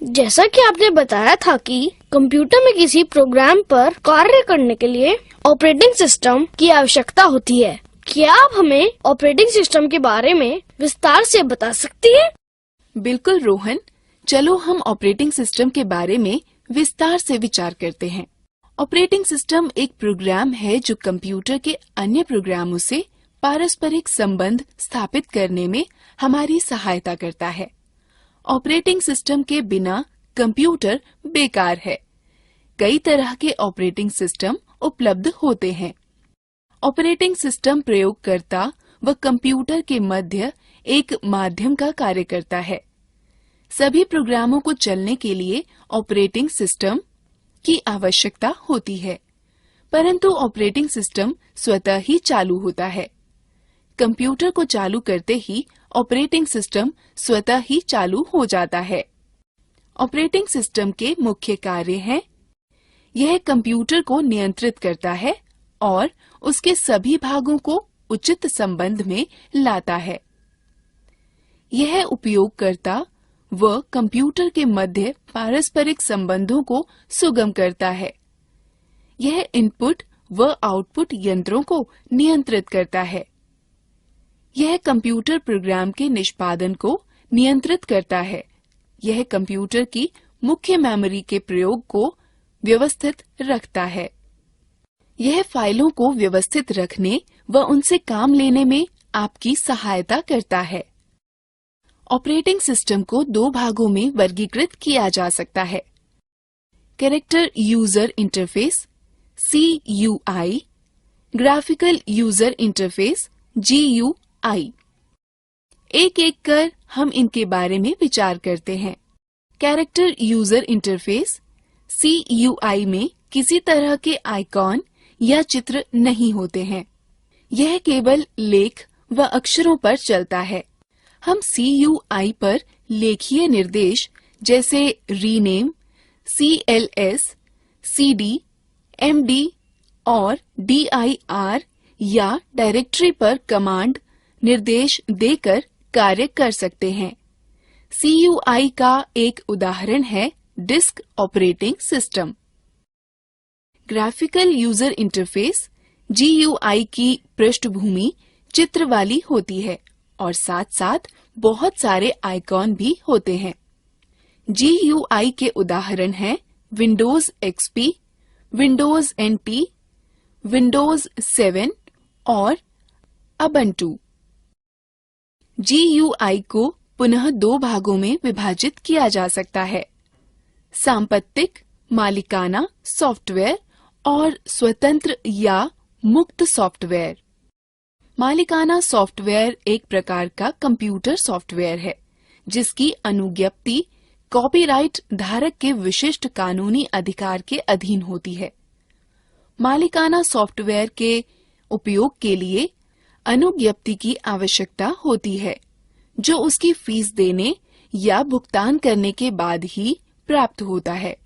जैसा कि आपने बताया था कि कंप्यूटर में किसी प्रोग्राम पर कार्य करने के लिए ऑपरेटिंग सिस्टम की आवश्यकता होती है। क्या आप हमें ऑपरेटिंग सिस्टम के बारे में विस्तार से बता सकती हैं? बिल्कुल रोहन, चलो हम ऑपरेटिंग सिस्टम के बारे में विस्तार से विचार करते हैं। ऑपरेटिंग सिस्टम एक प्रोग्राम है जो कंप्यूटर के अन्य प्रोग्रामों से पारस्परिक संबंध स्थापित करने में हमारी सहायता करता है। ऑपरेटिंग सिस्टम के बिना कंप्यूटर बेकार है। कई तरह के ऑपरेटिंग सिस्टम उपलब्ध होते हैं। ऑपरेटिंग सिस्टम प्रयोगकर्ता व कंप्यूटर के मध्य एक माध्यम का कार्य करता है। सभी प्रोग्रामों को चलने के लिए ऑपरेटिंग सिस्टम की आवश्यकता होती है, परंतु ऑपरेटिंग सिस्टम स्वतः ही चालू होता है। कंप्यूटर को चालू करते ही ऑपरेटिंग सिस्टम स्वतः ही चालू हो जाता है। ऑपरेटिंग सिस्टम के मुख्य कार्य हैं: यह कंप्यूटर को नियंत्रित करता है और उसके सभी भागों को उचित संबंध में लाता है। यह उपयोगकर्ता व कंप्यूटर के मध्य पारस्परिक संबंधों को सुगम करता है। यह इनपुट व आउटपुट यंत्रों को नियंत्रित करता है। यह कंप्यूटर प्रोग्राम के निष्पादन को नियंत्रित करता है। यह कंप्यूटर की मुख्य मेमोरी के प्रयोग को व्यवस्थित रखता है। यह फाइलों को व्यवस्थित रखने व उनसे काम लेने में आपकी सहायता करता है। ऑपरेटिंग सिस्टम को दो भागों में वर्गीकृत किया जा सकता है: character user interface (CUI), graphical user interface (GUI). एक-एक कर हम इनके बारे में विचार करते हैं। कैरेक्टर यूजर इंटरफेस (CUI) में किसी तरह के आइकॉन या चित्र नहीं होते हैं। यह केवल लेख व अक्षरों पर चलता है। हम CUI पर लेखीय निर्देश जैसे रीनेम, CLS, CD, MD और DIR या डायरेक्टरी पर कमांड निर्देश देकर कार्य कर सकते हैं। CUI का एक उदाहरण है disk operating system. Graphical user interface GUI की पृष्ठभूमि चित्र वाली होती है और साथ-साथ बहुत सारे आइकॉन भी होते हैं। GUI के उदाहरण हैं Windows XP, Windows NT, Windows 7 और उबुंटू। GUI को पुनः दो भागों में विभाजित किया जा सकता है: सांपत्तिक मालिकाना सॉफ्टवेयर और स्वतंत्र या मुक्त सॉफ्टवेयर। मालिकाना सॉफ्टवेयर एक प्रकार का कंप्यूटर सॉफ्टवेयर है जिसकी अनुज्ञप्ति कॉपीराइट धारक के विशिष्ट कानूनी अधिकार के अधीन होती है। मालिकाना सॉफ्टवेयर के उपयोग के लिए अनुज्ञप्ति की आवश्यकता होती है, जो उसकी फीस देने या भुगतान करने के बाद ही प्राप्त होता है।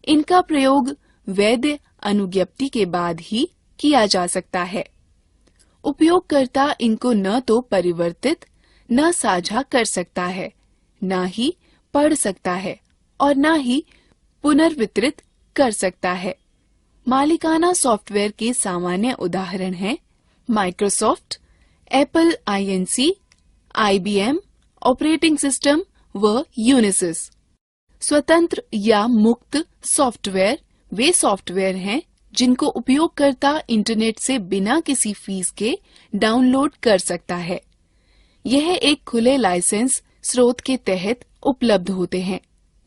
इनका प्रयोग वैध अनुज्ञप्ति के बाद ही किया जा सकता है। उपयोगकर्ता इनको न तो परिवर्तित, न साझा कर सकता है, न ही पढ़ सकता है और न ही पुनर्वितरित कर सकता है। मालिकाना सॉफ्टवेयर के सामान्य उदाहरण हैं Microsoft, Apple INC, IBM operating system व यूनिसिस। स्वतंत्र या मुक्त सॉफ्टवेयर वे सॉफ्टवेयर हैं जिनको उपयोगकर्ता इंटरनेट से बिना किसी फीस के डाउनलोड कर सकता है। यह एक खुले लाइसेंस स्रोत के तहत उपलब्ध होते हैं,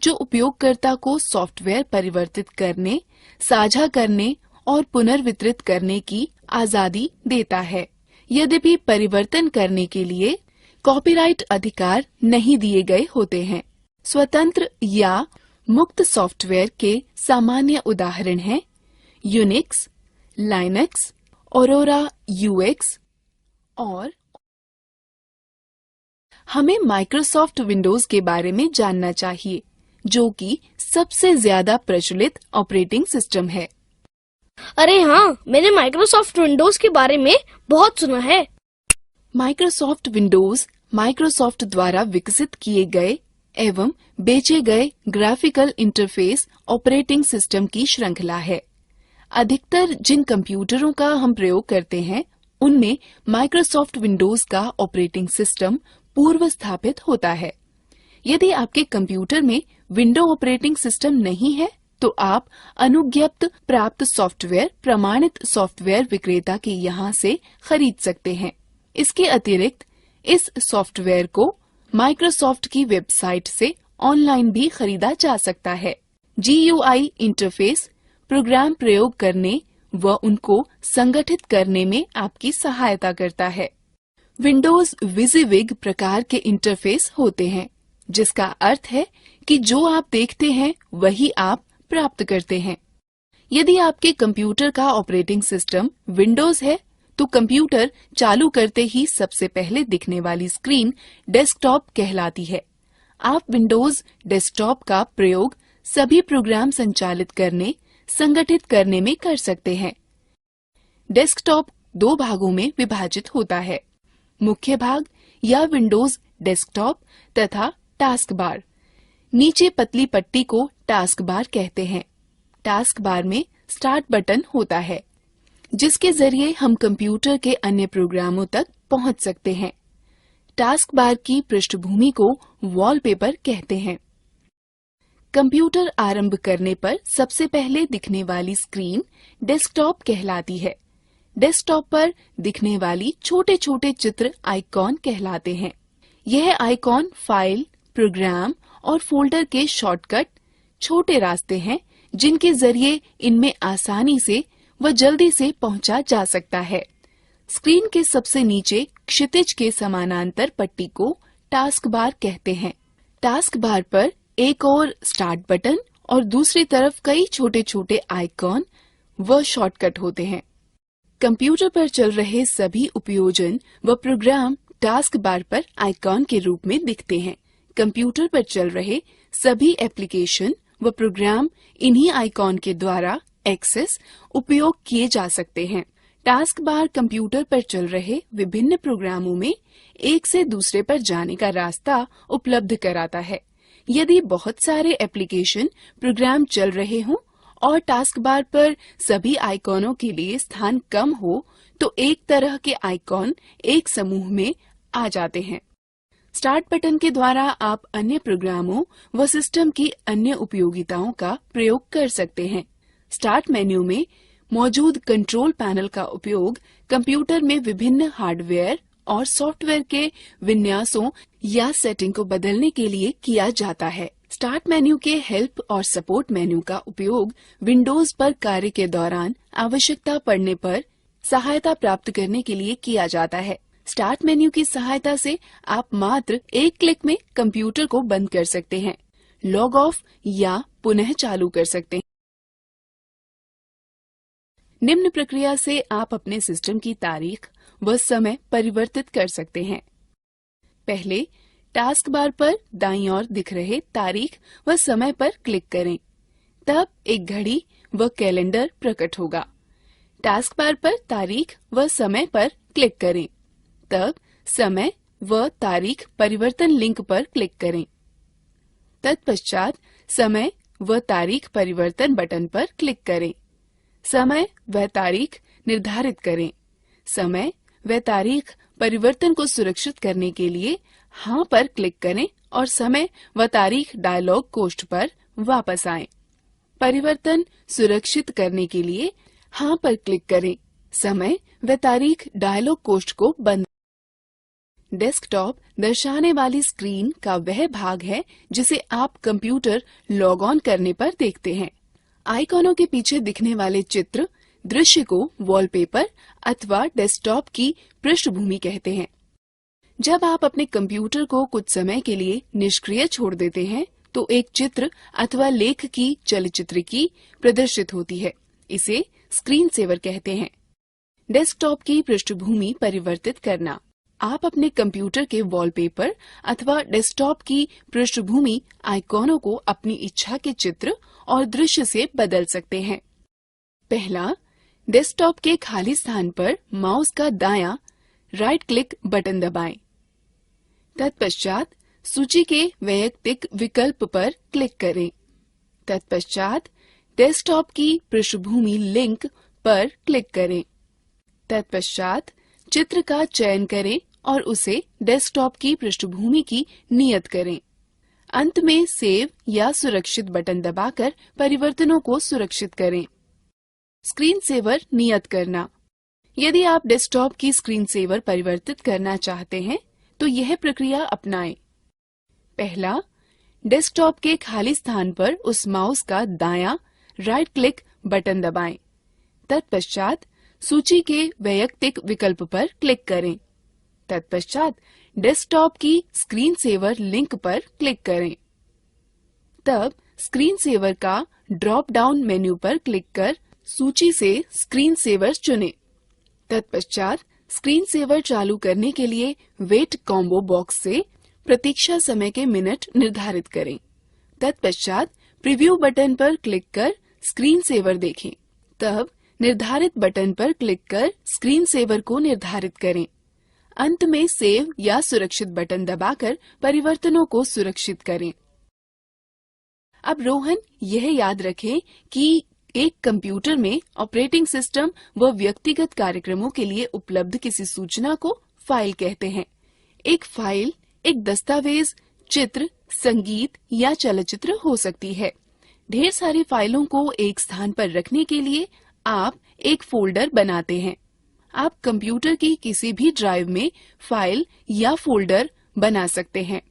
जो उपयोगकर्ता को सॉफ्टवेयर परिवर्तित करने, साझा करने और पुनर्वितरित करने की आजादी देता है। यद्यपि परिवर्तन करने के लिए कॉपीराइट अधिकार नहीं दिए गए होते हैं। स्वतंत्र या मुक्त सॉफ्टवेयर के सामान्य उदाहरण हैं यूनिक्स, लाइनक्स, ऑरोरा UX और हमें माइक्रोसॉफ्ट विंडोज के बारे में जानना चाहिए, जो कि सबसे ज्यादा प्रचलित ऑपरेटिंग सिस्टम है। अरे हाँ, मैंने माइक्रोसॉफ्ट विंडोज के बारे में बहुत सुना है। माइक्रोसॉफ्ट विंडोज माइक्रोसॉफ्ट द्वारा विकसित किए गए एवं बेचे गए ग्राफिकल इंटरफेस ऑपरेटिंग सिस्टम की श्रृंखला है। अधिकतर जिन कंप्यूटरों का हम प्रयोग करते हैं उनमें माइक्रोसॉफ्ट विंडोज का ऑपरेटिंग सिस्टम पूर्व स्थापित होता है। यदि आपके कंप्यूटर में विंडो ऑपरेटिंग सिस्टम नहीं है तो आप अनुज्ञप्त प्राप्त सॉफ्टवेयर प्रमाणित सॉफ्टवेयर विक्रेता के यहाँ से खरीद सकते हैं। इसके अतिरिक्त इस सॉफ्टवेयर को माइक्रोसॉफ्ट की वेबसाइट से ऑनलाइन भी खरीदा जा सकता है। GUI इंटरफेस प्रोग्राम प्रयोग करने व उनको संगठित करने में आपकी सहायता करता है। विंडोज विजिविग प्रकार के इंटरफेस होते हैं, जिसका अर्थ है कि जो आप देखते हैं वही आप प्राप्त करते हैं। यदि आपके कंप्यूटर का ऑपरेटिंग सिस्टम विंडोज है तो कंप्यूटर चालू करते ही सबसे पहले दिखने वाली स्क्रीन डेस्कटॉप कहलाती है। आप विंडोज डेस्कटॉप का प्रयोग सभी प्रोग्राम संचालित करने संगठित करने में कर सकते हैं। डेस्कटॉप दो भागों में विभाजित होता है, मुख्य भाग या विंडोज डेस्कटॉप तथा टास्क बार। नीचे पतली पट्टी को टास्क बार कहते हैं। टास्क बार में स्टार्ट बटन होता है, जिसके जरिए हम कंप्यूटर के अन्य प्रोग्रामों तक पहुंच सकते हैं। टास्क बार की पृष्ठभूमि को वॉलपेपर कहते हैं। कंप्यूटर आरंभ करने पर सबसे पहले दिखने वाली स्क्रीन डेस्कटॉप कहलाती है। डेस्कटॉप पर दिखने वाली छोटे छोटे चित्र आइकॉन कहलाते हैं। यह आइकॉन फाइल, प्रोग्राम और फोल्डर के शॉर्टकट छोटे रास्ते हैं, जिनके जरिए इनमें आसानी से व जल्दी से पहुंचा जा सकता है। स्क्रीन के सबसे नीचे क्षितिज के समानांतर पट्टी को टास्क बार कहते हैं। टास्क बार पर एक और स्टार्ट बटन और दूसरी तरफ कई छोटे छोटे आइकॉन व शॉर्टकट होते हैं। कंप्यूटर पर चल रहे सभी उपयोजन व प्रोग्राम टास्क बार पर आइकॉन के रूप में दिखते हैं। कंप्यूटर पर चल रहे सभी एप्लीकेशन व प्रोग्राम इन्हीं आइकॉन के द्वारा एक्सेस उपयोग किए जा सकते हैं। टास्क बार कंप्यूटर पर चल रहे विभिन्न प्रोग्रामों में एक से दूसरे पर जाने का रास्ता उपलब्ध कराता है। यदि बहुत सारे एप्लीकेशन प्रोग्राम चल रहे हों और टास्क बार पर सभी आइकॉनों के लिए स्थान कम हो तो एक तरह के आइकॉन एक समूह में आ जाते हैं। स्टार्ट बटन के द्वारा आप अन्य प्रोग्रामों व सिस्टम की अन्य उपयोगिताओं का प्रयोग कर सकते हैं। स्टार्ट मेन्यू में मौजूद कंट्रोल पैनल का उपयोग कंप्यूटर में विभिन्न हार्डवेयर और सॉफ्टवेयर के विन्यासों या सेटिंग को बदलने के लिए किया जाता है। स्टार्ट मेन्यू के हेल्प और सपोर्ट मेन्यू का उपयोग विंडोज पर कार्य के दौरान आवश्यकता पड़ने पर सहायता प्राप्त करने के लिए किया जाता है। स्टार्ट मेन्यू की सहायता से आप मात्र एक क्लिक में कंप्यूटर को बंद कर सकते हैं, लॉग ऑफ या पुनः चालू कर सकते हैं। निम्न प्रक्रिया से आप अपने सिस्टम की तारीख व समय परिवर्तित कर सकते हैं। पहले टास्क बार पर दाईं ओर दिख रहे तारीख व समय पर क्लिक करें, तब एक घड़ी व कैलेंडर प्रकट होगा। टास्क बार पर तारीख व समय पर क्लिक करें, तब समय व तारीख परिवर्तन लिंक पर क्लिक करें। तत्पश्चात समय व तारीख परिवर्तन बटन पर क्लिक करें। समय व तारीख निर्धारित करें। समय व तारीख परिवर्तन को सुरक्षित करने के लिए हाँ पर क्लिक करें और समय व तारीख डायलॉग कोष्ठ पर वापस आएं। परिवर्तन सुरक्षित करने के लिए हाँ पर क्लिक करें। समय व तारीख डायलॉग कोष्ठ को बंद। डेस्कटॉप दर्शाने वाली स्क्रीन का वह भाग है जिसे आप कंप्यूटर लॉग ऑन करने पर देखते हैं। आइकॉनों के पीछे दिखने वाले चित्र दृश्य को वॉलपेपर अथवा डेस्कटॉप की पृष्ठभूमि कहते हैं। जब आप अपने कंप्यूटर को कुछ समय के लिए निष्क्रिय छोड़ देते हैं तो एक चित्र अथवा लेख की चलचित्र की प्रदर्शित होती है। इसे स्क्रीन सेवर कहते हैं। डेस्कटॉप की पृष्ठभूमि परिवर्तित करना। आप अपने कंप्यूटर के वॉलपेपर अथवा डेस्कटॉप की पृष्ठभूमि आइकॉनों को अपनी इच्छा के चित्र और दृश्य से बदल सकते हैं। पहला, डेस्कटॉप के खाली स्थान पर माउस का दायां राइट क्लिक बटन दबाएं। तत्पश्चात सूची के वैयक्तिक विकल्प पर क्लिक करें। तत्पश्चात डेस्कटॉप की पृष्ठभूमि लिंक पर क्लिक करें। तत्पश्चात चित्र का चयन करें और उसे डेस्कटॉप की पृष्ठभूमि की नियत करें। अंत में सेव या सुरक्षित बटन दबाकर परिवर्तनों को सुरक्षित करें। स्क्रीन सेवर नियत करना। यदि आप डेस्कटॉप की स्क्रीन सेवर परिवर्तित करना चाहते हैं तो यह प्रक्रिया अपनाएं। पहला, डेस्कटॉप के खाली स्थान पर उस माउस का दायां राइट क्लिक बटन दबाएं। तत्पश्चात सूची के वैयक्तिक विकल्प पर क्लिक करें। तत्पश्चात डेस्कटॉप की स्क्रीन सेवर लिंक पर क्लिक करें। तब स्क्रीन सेवर का ड्रॉप डाउन मेन्यू पर क्लिक कर सूची से स्क्रीन सेवर चुनें। तत्पश्चात स्क्रीन सेवर चालू करने के लिए वेट कॉम्बो बॉक्स से प्रतीक्षा समय के मिनट निर्धारित करें। तत्पश्चात प्रीव्यू बटन पर क्लिक कर स्क्रीन सेवर देखें। तब निर्धारित बटन पर क्लिक कर स्क्रीन सेवर को निर्धारित करें। अंत में सेव या सुरक्षित बटन दबाकर परिवर्तनों को सुरक्षित करें। अब रोहन, यह याद रखें कि एक कंप्यूटर में ऑपरेटिंग सिस्टम व व्यक्तिगत कार्यक्रमों के लिए उपलब्ध किसी सूचना को फाइल कहते हैं। एक फाइल एक दस्तावेज, चित्र, संगीत या चलचित्र हो सकती है। ढेर सारी फाइलों को एक स्थान पर रखने के लिए आप एक फोल्डर बनाते हैं। आप कंप्यूटर की किसी भी ड्राइव में फाइल या फोल्डर बना सकते हैं।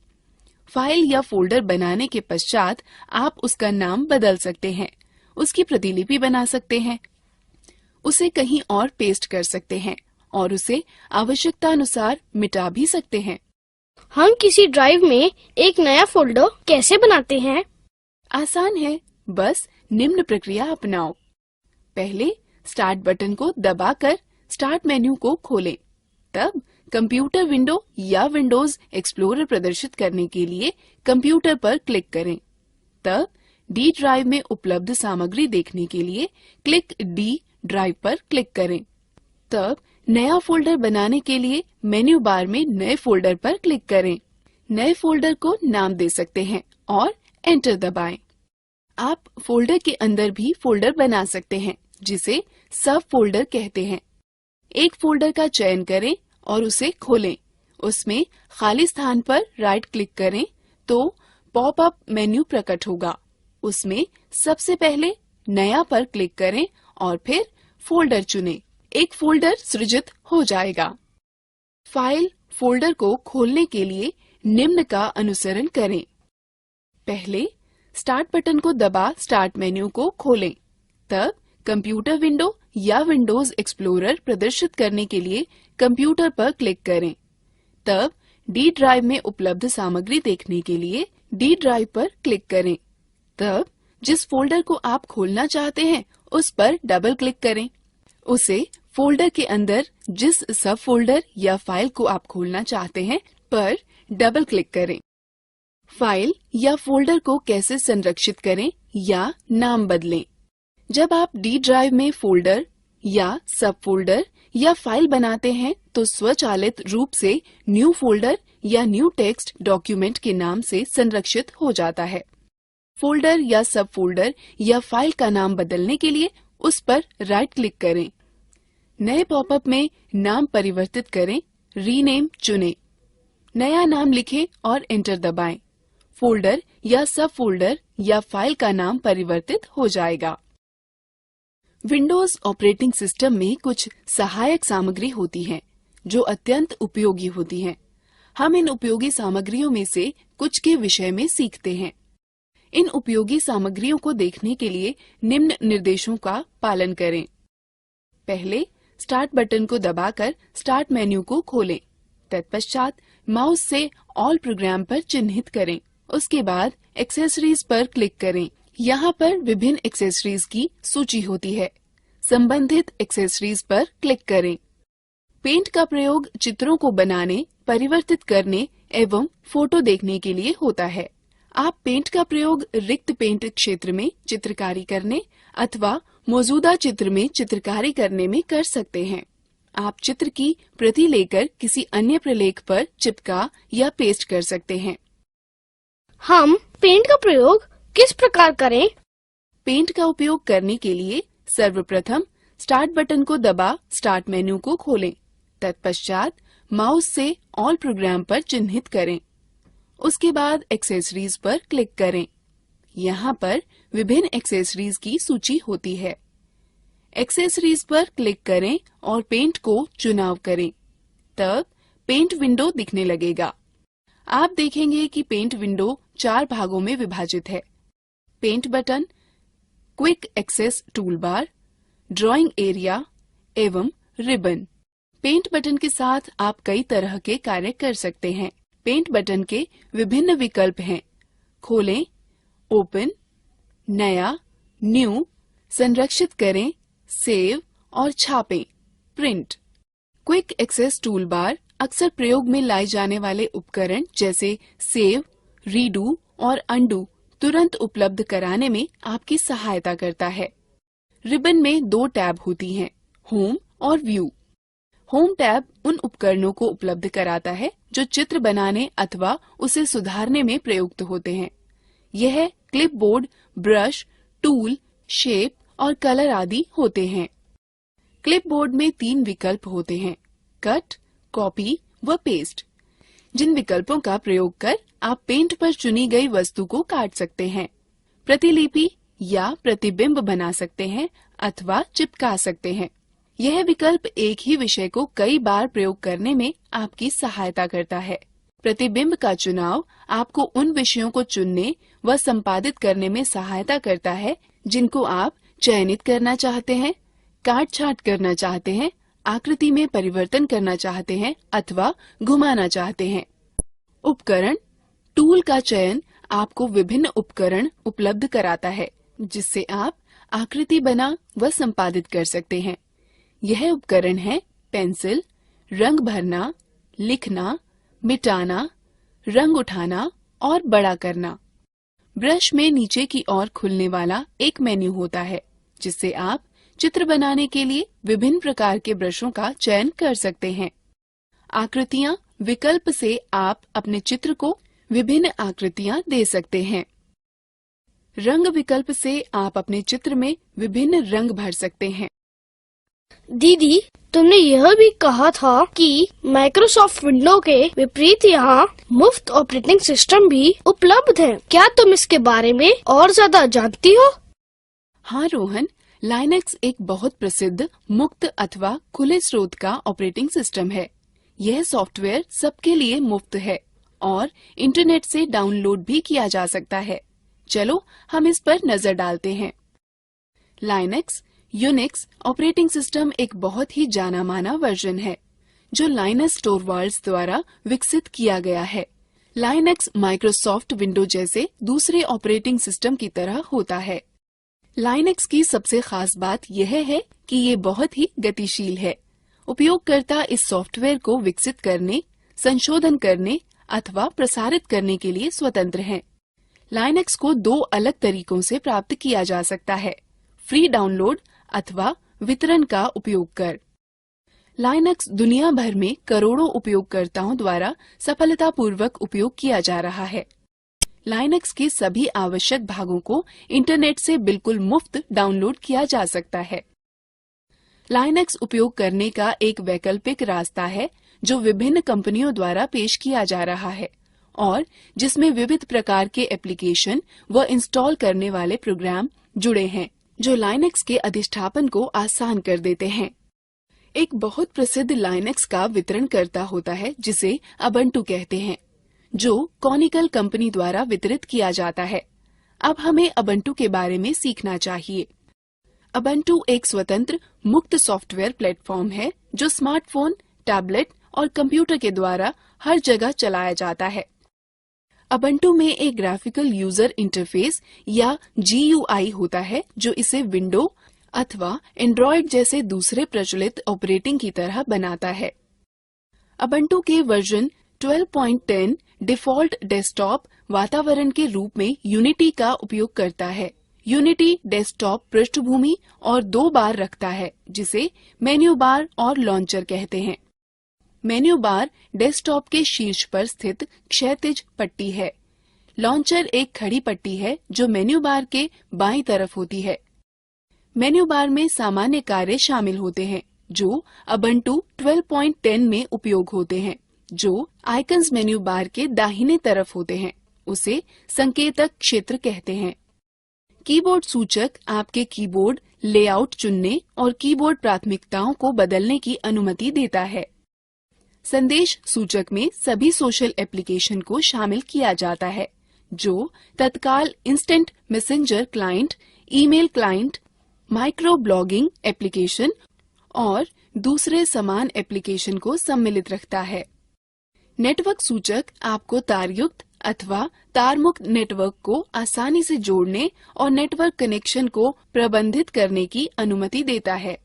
फाइल या फोल्डर बनाने के पश्चात आप उसका नाम बदल सकते हैं, उसकी प्रतिलिपि बना सकते हैं, उसे कहीं और पेस्ट कर सकते हैं और उसे आवश्यकतानुसार मिटा भी सकते हैं। हम किसी ड्राइव में एक नया फोल्डर कैसे बनाते हैं? आसान है, बस निम्न प्रक्रिया अपनाओ। पहले स्टार्ट बटन को दबाकर स्टार्ट मेन्यू को खोलें। तब कंप्यूटर विंडो या विंडोज एक्सप्लोरर प्रदर्शित करने के लिए कंप्यूटर पर क्लिक करें। तब डी ड्राइव में उपलब्ध सामग्री देखने के लिए क्लिक डी ड्राइव पर क्लिक करें। तब नया फोल्डर बनाने के लिए मेन्यू बार में नए फोल्डर पर क्लिक करें। नए फोल्डर को नाम दे सकते हैं और एंटर दबाएं। आप फोल्डर के अंदर भी फोल्डर बना सकते हैं, जिसे सब फोल्डर कहते हैं। एक फोल्डर का चयन करें और उसे खोलें। उसमें खाली स्थान पर राइट क्लिक करें तो पॉपअप मेन्यू प्रकट होगा। उसमें सबसे पहले नया पर क्लिक करें और फिर फोल्डर चुनें। एक फोल्डर सृजित हो जाएगा। फाइल फोल्डर को खोलने के लिए निम्न का अनुसरण करें। पहले स्टार्ट बटन को दबा स्टार्ट मेन्यू को खोलें। तब कंप्यूटर विंडो या विंडोज एक्सप्लोरर प्रदर्शित करने के लिए कंप्यूटर पर क्लिक करें। तब डी ड्राइव में उपलब्ध सामग्री देखने के लिए डी ड्राइव पर क्लिक करें। तब जिस फोल्डर को आप खोलना चाहते हैं उस पर डबल क्लिक करें। उसे फोल्डर के अंदर जिस सब फोल्डर या फाइल को आप खोलना चाहते हैं पर डबल क्लिक करें। फाइल या फोल्डर को कैसे संरक्षित करें या नाम बदलें। जब आप डी ड्राइव में फोल्डर या सब फोल्डर या फाइल बनाते हैं तो स्वचालित रूप से न्यू फोल्डर या न्यू टेक्स्ट डॉक्यूमेंट के नाम से संरक्षित हो जाता है। फोल्डर या सब फोल्डर या फाइल का नाम बदलने के लिए उस पर राइट क्लिक करें। नए पॉपअप में नाम परिवर्तित करें, रीनेम चुनें। नया नाम लिखें और एंटर दबाएं। फोल्डर या सब फोल्डर या फाइल का नाम परिवर्तित हो जाएगा। विंडोज ऑपरेटिंग सिस्टम में कुछ सहायक सामग्री होती है जो अत्यंत उपयोगी होती हैं। हम इन उपयोगी सामग्रियों में से कुछ के विषय में सीखते हैं। इन उपयोगी सामग्रियों को देखने के लिए निम्न निर्देशों का पालन करें। पहले स्टार्ट बटन को दबाकर स्टार्ट मेन्यू को खोलें। तत्पश्चात माउस से ऑल प्रोग्राम पर चिन्हित करें। उसके बाद एक्सेसरीज पर क्लिक करें। यहाँ पर विभिन्न एक्सेसरीज की सूची होती है। संबंधित एक्सेसरीज पर क्लिक करें। पेंट का प्रयोग चित्रों को बनाने, परिवर्तित करने एवं फोटो देखने के लिए होता है। आप पेंट का प्रयोग रिक्त पेंट क्षेत्र में चित्रकारी करने अथवा मौजूदा चित्र में चित्रकारी करने में कर सकते हैं। आप चित्र की प्रति लेकर किसी अन्य प्रलेख पर चिपका या पेस्ट कर सकते हैं। हम पेंट का प्रयोग किस प्रकार करें? पेंट का उपयोग करने के लिए सर्वप्रथम स्टार्ट बटन को दबा स्टार्ट मेन्यू को खोलें। तत्पश्चात माउस से ऑल प्रोग्राम पर चिन्हित करें। उसके बाद एक्सेसरीज पर क्लिक करें। यहाँ पर विभिन्न एक्सेसरीज की सूची होती है। एक्सेसरीज पर क्लिक करें और पेंट को चुनाव करें। तब पेंट विंडो दिखने लगेगा। आप देखेंगे कि पेंट विंडो 4 भागों में विभाजित है। Paint button, quick access toolbar, drawing area एवं रिबन। पेंट बटन के साथ आप कई तरह के कार्य कर सकते हैं। पेंट बटन के विभिन्न विकल्प हैं। खोलें, ओपन, नया, न्यू, संरक्षित करें, सेव और छापें, प्रिंट। क्विक एक्सेस टूलबार अक्सर प्रयोग में लाए जाने वाले उपकरण जैसे सेव, रीडू और अंडू तुरंत उपलब्ध कराने में आपकी सहायता करता है। रिबन में 2 टैब होती हैं, होम और व्यू। होम टैब उन उपकरणों को उपलब्ध कराता है जो चित्र बनाने अथवा उसे सुधारने में प्रयुक्त होते हैं। यह क्लिपबोर्ड, ब्रश, टूल, शेप और कलर आदि होते हैं। क्लिपबोर्ड में 3 विकल्प होते हैं, कट, कॉपी व पेस्ट, जिन विकल्पों का प्रयोग कर आप पेंट पर चुनी गई वस्तु को काट सकते हैं, प्रतिलिपि या प्रतिबिंब बना सकते हैं अथवा चिपका सकते हैं। यह विकल्प एक ही विषय को कई बार प्रयोग करने में आपकी सहायता करता है। प्रतिबिंब का चुनाव आपको उन विषयों को चुनने व संपादित करने में सहायता करता है जिनको आप चयनित करना चाहते हैं, काट छांट करना चाहते हैं, आकृति में परिवर्तन करना चाहते हैं अथवा घुमाना चाहते हैं। उपकरण, टूल का चयन आपको विभिन्न उपकरण उपलब्ध कराता है जिससे आप आकृति बना व संपादित कर सकते हैं। यह उपकरण है पेंसिल, रंग भरना, लिखना, मिटाना, रंग उठाना और बड़ा करना। ब्रश में नीचे की ओर खुलने वाला एक मेन्यू होता है जिससे आप चित्र बनाने के लिए विभिन्न प्रकार के ब्रशों का चयन कर सकते हैं। आकृतियाँ विकल्प से आप अपने चित्र को विभिन्न आकृतियाँ दे सकते हैं। रंग विकल्प से आप अपने चित्र में विभिन्न रंग भर सकते हैं। दीदी, तुमने यह भी कहा था कि माइक्रोसॉफ्ट विंडो के विपरीत यहाँ मुफ्त ऑपरेटिंग सिस्टम भी उपलब्ध है। क्या तुम इसके बारे में और ज्यादा जानती हो? हाँ रोहन, लाइनक्स एक बहुत प्रसिद्ध मुक्त अथवा खुले स्रोत का ऑपरेटिंग सिस्टम है। यह सॉफ्टवेयर सबके लिए मुफ्त है और इंटरनेट से डाउनलोड भी किया जा सकता है। चलो हम इस पर नजर डालते हैं। लाइनक्स यूनिक्स ऑपरेटिंग सिस्टम एक बहुत ही जाना माना वर्जन है जो लाइनस टोरवाल्ड्स द्वारा विकसित किया गया है। लाइनक्स माइक्रोसॉफ्ट विंडो जैसे दूसरे ऑपरेटिंग सिस्टम की तरह होता है। लाइनक्स की सबसे खास बात यह है कि ये बहुत ही गतिशील है। उपयोगकर्ता इस सॉफ्टवेयर को विकसित करने, संशोधन करने अथवा प्रसारित करने के लिए स्वतंत्र हैं। लाइनक्स को 2 अलग तरीकों से प्राप्त किया जा सकता है, फ्री डाउनलोड अथवा वितरण का उपयोग कर। लाइनक्स दुनिया भर में करोड़ों उपयोगकर्ताओं द्वारा सफलतापूर्वक उपयोग किया जा रहा है। लाइनक्स के सभी आवश्यक भागों को इंटरनेट से बिल्कुल मुफ्त डाउनलोड किया जा सकता है। लाइनक्स उपयोग करने का एक वैकल्पिक रास्ता है जो विभिन्न कंपनियों द्वारा पेश किया जा रहा है और जिसमें विविध प्रकार के एप्लीकेशन व इंस्टॉल करने वाले प्रोग्राम जुड़े हैं जो लाइनक्स के अधिष्ठापन को आसान कर देते हैं। एक बहुत प्रसिद्ध लाइनक्स का वितरणकर्ता होता है जिसे अबंटू कहते हैं, जो कॉनिकल कंपनी द्वारा वितरित किया जाता है। अब हमें अबंटू के बारे में सीखना चाहिए। अबंटू एक स्वतंत्र मुक्त सॉफ्टवेयर प्लेटफॉर्म है जो स्मार्टफोन, टैबलेट और कंप्यूटर के द्वारा हर जगह चलाया जाता है। अबंटू में एक ग्राफिकल यूजर इंटरफेस या GUI होता है जो इसे विंडो अथवा एंड्रॉयड जैसे दूसरे प्रचलित ऑपरेटिंग की तरह बनाता है। अबंटू के वर्जन 12.10 डिफॉल्ट डेस्कटॉप वातावरण के रूप में यूनिटी का उपयोग करता है। यूनिटी डेस्कटॉप पृष्ठभूमि और 2 बार रखता है जिसे मेन्यू बार और लॉन्चर कहते हैं। मेन्यू बार डेस्कटॉप के शीर्ष पर स्थित क्षैतिज पट्टी है। लॉन्चर एक खड़ी पट्टी है जो मेन्यू बार के बाईं तरफ होती है। मेन्यू बार में सामान्य कार्य शामिल होते हैं जो उबुंटू 12.10 में उपयोग होते हैं। जो आइकन्स मेन्यू बार के दाहिने तरफ होते हैं उसे संकेतक क्षेत्र कहते हैं। कीबोर्ड सूचक आपके कीबोर्ड लेआउट चुनने और कीबोर्ड प्राथमिकताओं को बदलने की अनुमति देता है। संदेश सूचक में सभी सोशल एप्लीकेशन को शामिल किया जाता है जो तत्काल instant messenger client, email client, micro blogging application और दूसरे समान एप्लीकेशन को सम्मिलित रखता है। नेटवर्क सूचक आपको तारयुक्त अथवा तारमुक्त नेटवर्क को आसानी से जोड़ने और नेटवर्क कनेक्शन को प्रबंधित करने की अनुमति देता है।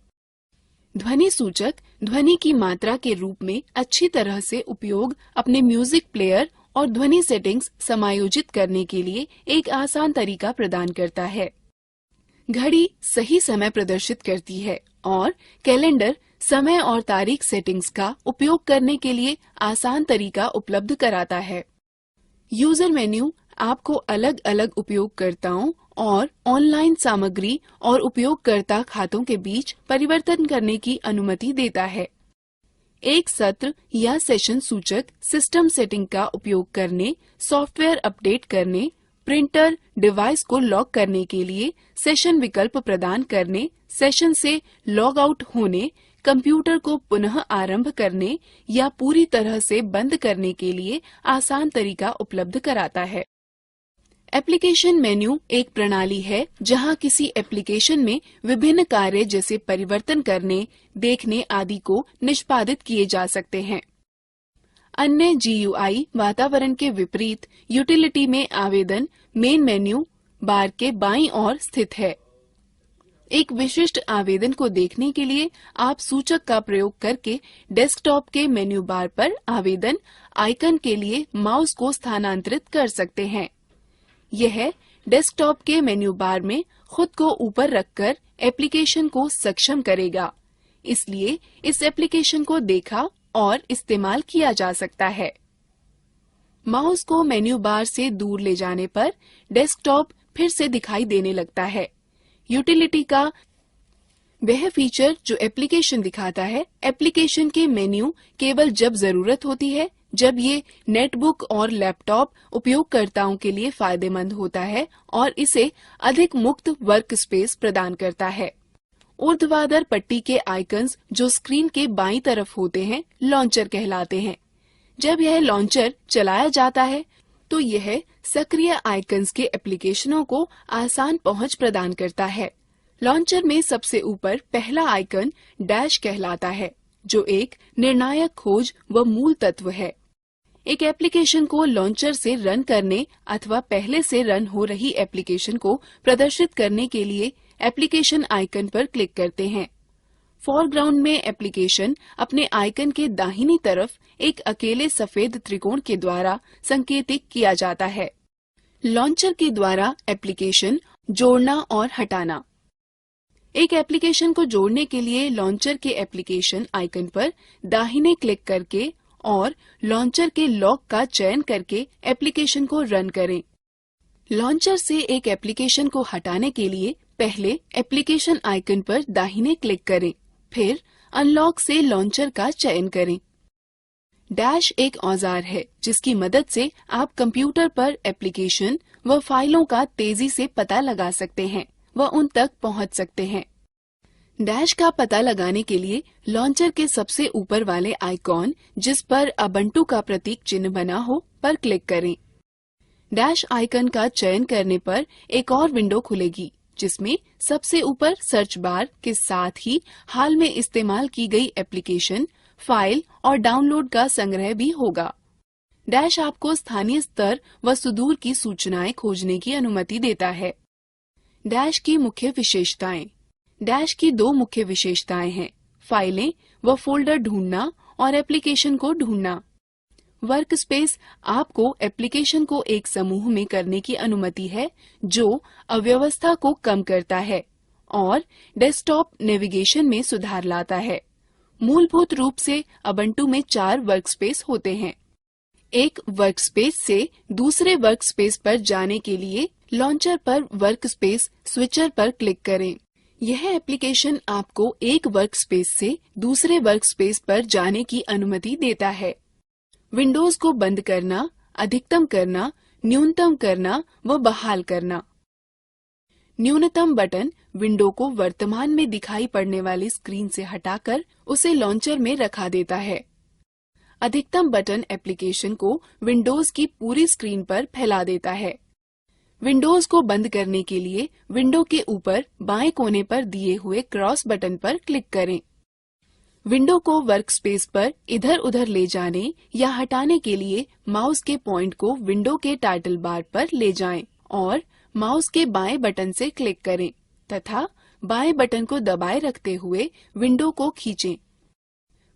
ध्वनि सूचक ध्वनि की मात्रा के रूप में अच्छी तरह से उपयोग अपने म्यूजिक प्लेयर और ध्वनि सेटिंग्स समायोजित करने के लिए एक आसान तरीका प्रदान करता है। घड़ी सही समय प्रदर्शित करती है और कैलेंडर समय और तारीख सेटिंग्स का उपयोग करने के लिए आसान तरीका उपलब्ध कराता है। यूजर मेन्यू आपको अलग अलग उपयोगकर्ताओं और ऑनलाइन सामग्री और उपयोगकर्ता खातों के बीच परिवर्तन करने की अनुमति देता है। एक सत्र या सेशन सूचक सिस्टम सेटिंग का उपयोग करने, सॉफ्टवेयर अपडेट करने, प्रिंटर डिवाइस को लॉक करने के लिए सेशन विकल्प प्रदान करने, सेशन से लॉग आउट होने, कंप्यूटर को पुनः आरंभ करने या पूरी तरह से बंद करने के लिए आसान तरीका उपलब्ध कराता है। एप्लीकेशन मेन्यू एक प्रणाली है जहां किसी एप्लीकेशन में विभिन्न कार्य जैसे परिवर्तन करने, देखने आदि को निष्पादित किए जा सकते हैं। अन्य GUI वातावरण के विपरीत यूटिलिटी में आवेदन मेन मेन्यू बार के बाईं ओर स्थित है। एक विशिष्ट आवेदन को देखने के लिए आप सूचक का प्रयोग करके डेस्कटॉप के मेन्यू बार पर आवेदन आइकन के लिए माउस को स्थानांतरित कर सकते हैं। यह डेस्कटॉप के मेन्यू बार में खुद को ऊपर रखकर एप्लीकेशन को सक्षम करेगा, इसलिए इस एप्लीकेशन को देखा और इस्तेमाल किया जा सकता है। माउस को मेन्यू बार से दूर ले जाने पर डेस्कटॉप फिर से दिखाई देने लगता है। यूटिलिटी का वह फीचर जो एप्लीकेशन दिखाता है, एप्लीकेशन के मेन्यू केवल जब जरूरत होती है, जब ये नेटबुक और लैपटॉप उपयोगकर्ताओं के लिए फायदेमंद होता है और इसे अधिक मुक्त वर्क स्पेस प्रदान करता है। ऊर्ध्वाधर पट्टी के आइकन्स जो स्क्रीन के बाईं तरफ होते हैं लॉन्चर कहलाते हैं। जब यह लॉन्चर चलाया जाता है तो यह सक्रिय आइकन्स के एप्लीकेशनों को आसान पहुंच प्रदान करता है। लॉन्चर में सबसे ऊपर पहला आइकन डैश कहलाता है जो एक निर्णायक खोज व मूल तत्व है। एक एप्लीकेशन को लॉन्चर से रन करने अथवा पहले से रन हो रही एप्लीकेशन को प्रदर्शित करने के लिए एप्लीकेशन आइकन पर क्लिक करते हैं। फोरग्राउंड में एप्लीकेशन अपने आइकन के दाहिनी तरफ एक अकेले सफेद त्रिकोण के द्वारा संकेतित किया जाता है। लॉन्चर के द्वारा एप्लीकेशन जोड़ना और हटाना। एक एप्लीकेशन को जोड़ने के लिए लॉन्चर के एप्लीकेशन आइकन पर दाहिने क्लिक करके और लॉन्चर के लॉक का चयन करके एप्लीकेशन को रन करें। लॉन्चर से एक एप्लीकेशन को हटाने के लिए पहले एप्लीकेशन आइकन पर दाहिने क्लिक करें, फिर अनलॉक से लॉन्चर का चयन करें। डैश एक औजार है जिसकी मदद से आप कंप्यूटर पर एप्लीकेशन व फाइलों का तेजी से पता लगा सकते हैं व उन तक पहुंच सकते हैं। डैश का पता लगाने के लिए लॉन्चर के सबसे ऊपर वाले आइकॉन जिस पर उबुंटू का प्रतीक चिन्ह बना हो पर क्लिक करें। डैश आइकन का चयन करने पर एक और विंडो खुलेगी जिसमें सबसे ऊपर सर्च बार के साथ ही हाल में इस्तेमाल की गई एप्लीकेशन, फाइल और डाउनलोड का संग्रह भी होगा। डैश आपको स्थानीय स्तर व सुदूर की सूचनाएं खोजने की अनुमति देता है। डैश की मुख्य विशेषताएं। डैश की दो मुख्य विशेषताएं हैं, फाइलें व फोल्डर ढूंढना और एप्लीकेशन को ढूंढना। वर्क स्पेस आपको एप्लीकेशन को एक समूह में करने की अनुमति है जो अव्यवस्था को कम करता है और डेस्कटॉप नेविगेशन में सुधार लाता है। मूलभूत रूप से उबुंटू में 4 वर्कस्पेस होते हैं। एक वर्कस्पेस से दूसरे वर्कस्पेस पर जाने के लिए लॉन्चर पर वर्कस्पेस स्विचर पर क्लिक करें। यह एप्लीकेशन आपको एक वर्कस्पेस से दूसरे वर्कस्पेस पर जाने की अनुमति देता है। विंडोज को बंद करना, अधिकतम करना, न्यूनतम करना व बहाल करना। न्यूनतम बटन विंडो को वर्तमान में दिखाई पड़ने वाली स्क्रीन से हटाकर उसे लॉन्चर में रखा देता है। अधिकतम बटन एप्लीकेशन को विंडोज की पूरी स्क्रीन पर फैला देता है। विंडोज को बंद करने के लिए विंडो के ऊपर बाएं कोने पर दिए हुए क्रॉस बटन पर क्लिक करें। विंडो को वर्कस्पेस पर इधर उधर ले जाने या हटाने के लिए माउस के पॉइंट को विंडो के टाइटल बार पर ले जाएं और माउस के बाएं बटन से क्लिक करें तथा बाएं बटन को दबाए रखते हुए विंडो को खींचें।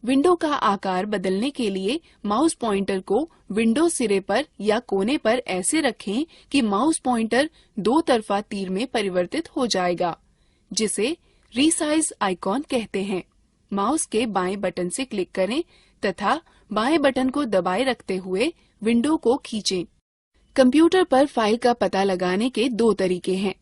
विंडो का आकार बदलने के लिए माउस पॉइंटर को विंडो सिरे पर या कोने पर ऐसे रखें कि माउस पॉइंटर दो तरफा तीर में परिवर्तित हो जाएगा, जिसे रीसाइज आइकॉन कहते हैं। माउस के बाएं बटन से क्लिक करें तथा बाएं बटन को दबाए रखते हुए विंडो को खींचें। कंप्यूटर पर फाइल का पता लगाने के दो तरीके हैं।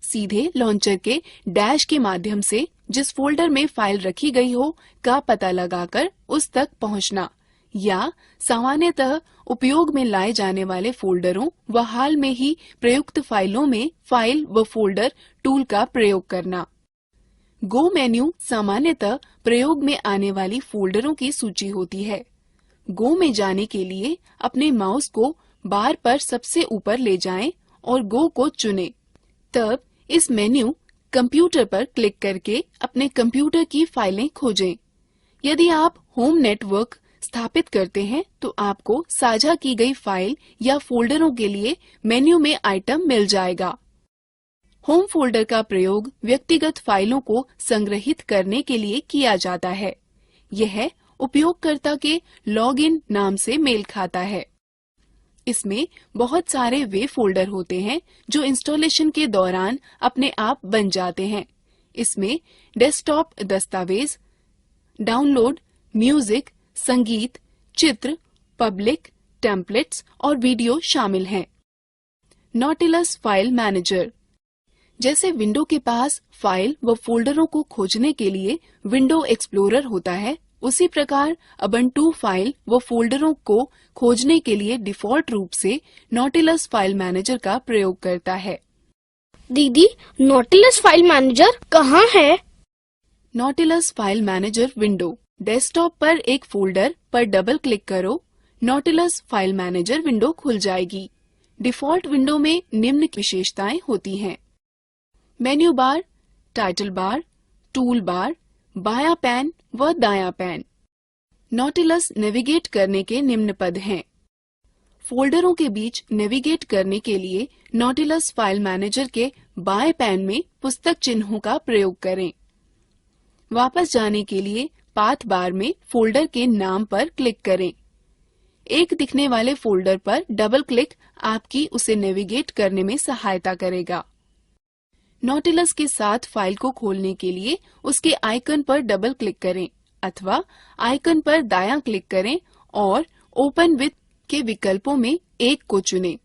सीधे लॉन्चर के डैश के माध्यम से जिस फोल्डर में फाइल रखी गई हो का पता लगाकर उस तक पहुंचना, या सामान्यतः उपयोग में लाए जाने वाले फोल्डरों व हाल में ही प्रयुक्त फाइलों में फाइल व फोल्डर टूल का प्रयोग करना। गो मेन्यू सामान्यतः प्रयोग में आने वाली फोल्डरों की सूची होती है। गो में जाने के लिए अपने माउस को बार पर सबसे ऊपर ले जाएं और गो को चुनें। तब इस मेन्यू कंप्यूटर पर क्लिक करके अपने कंप्यूटर की फाइलें खोजें। यदि आप होम नेटवर्क स्थापित करते हैं तो आपको साझा की गई फाइल या फोल्डरों के लिए मेन्यू में आइटम मिल जाएगा। होम फोल्डर का प्रयोग व्यक्तिगत फाइलों को संग्रहित करने के लिए किया जाता है। यह उपयोगकर्ता के लॉगिन नाम से मेल खाता है। इसमें बहुत सारे वे फोल्डर होते हैं जो इंस्टॉलेशन के दौरान अपने आप बन जाते हैं। इसमें डेस्कटॉप दस्तावेज, डाउनलोड, म्यूजिक, संगीत, चित्र, पब्लिक, टेम्पलेट्स और वीडियो शामिल हैं। Nautilus file manager. जैसे विंडो के पास फाइल व फोल्डरों को खोजने के लिए विंडो एक्सप्लोरर होता है, उसी प्रकार उबुंटू फाइल व फोल्डरों को खोजने के लिए डिफॉल्ट रूप से नॉटिलस फाइल मैनेजर का प्रयोग करता है। दीदी, नॉटिलस फाइल मैनेजर कहाँ है? Nautilus file manager window. Desktop पर एक फोल्डर पर डबल क्लिक करो, नॉटिलस फाइल मैनेजर विंडो खुल जाएगी। डिफॉल्ट विंडो में निम्न विशेषताएं होती हैं: menu bar, title bar, tool bar, बायां पैन व दायां पैन। नॉटिलस नेविगेट करने के निम्न पद हैं। फोल्डरों के बीच नेविगेट करने के लिए नॉटिलस फाइल मैनेजर के बाएं पैन में पुस्तक चिन्हों का प्रयोग करें। वापस जाने के लिए पाथ बार में फोल्डर के नाम पर क्लिक करें। एक दिखने वाले फोल्डर पर डबल क्लिक आपकी उसे नेविगेट करने में सहायता करेगा। नॉटिलस के साथ फाइल को खोलने के लिए उसके आइकन पर डबल क्लिक करें अथवा आइकन पर दायां क्लिक करें और ओपन विथ के विकल्पों में एक को चुनें।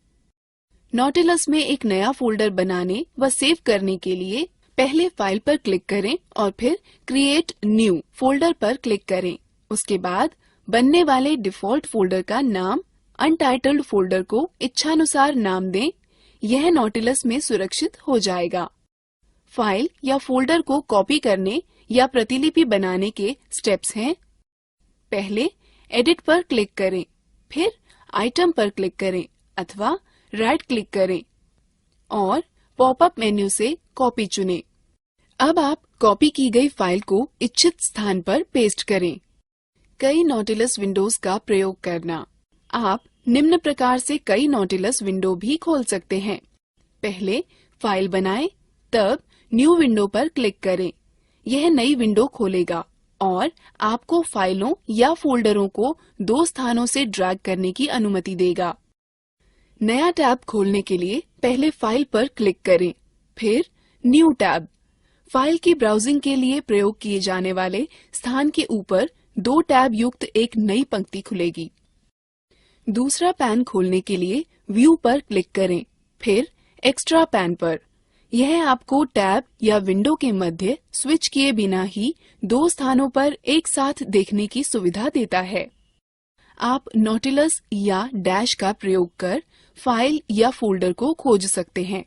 नॉटिलस में एक नया फोल्डर बनाने व सेव करने के लिए पहले फाइल पर क्लिक करें और फिर क्रिएट न्यू फोल्डर पर क्लिक करें। उसके बाद बनने वाले डिफॉल्ट फोल्डर का नाम अनटाइटल्ड फोल्डर को इच्छानुसार नाम दें। यह नॉटिलस में सुरक्षित हो जाएगा। फाइल या फोल्डर को कॉपी करने या प्रतिलिपि बनाने के स्टेप्स हैं: पहले एडिट पर क्लिक करें, फिर आइटम पर क्लिक करें अथवा राइट क्लिक करें और पॉपअप मेन्यू से कॉपी चुनें। अब आप कॉपी की गई फाइल को इच्छित स्थान पर पेस्ट करें। कई नॉटिलस विंडोज का प्रयोग करना। आप निम्न प्रकार से कई नॉटिलस विंडो भी खोल सकते हैं। पहले फाइल बनाएं, तब न्यू विंडो पर क्लिक करें। यह नई विंडो खोलेगा और आपको फाइलों या फोल्डरों को दो स्थानों से ड्रैग करने की अनुमति देगा। नया टैब खोलने के लिए पहले फाइल पर क्लिक करें, फिर न्यू टैब। फाइल की ब्राउजिंग के लिए प्रयोग किए जाने वाले स्थान के ऊपर दो टैब युक्त एक नई पंक्ति खुलेगी। दूसरा पैन खोलने के लिए व्यू पर क्लिक करें, फिर एक्स्ट्रा पैन पर। यह आपको टैब या विंडो के मध्य स्विच किए बिना ही दो स्थानों पर एक साथ देखने की सुविधा देता है। आप नॉटिलस या डैश का प्रयोग कर फाइल या फोल्डर को खोज सकते हैं।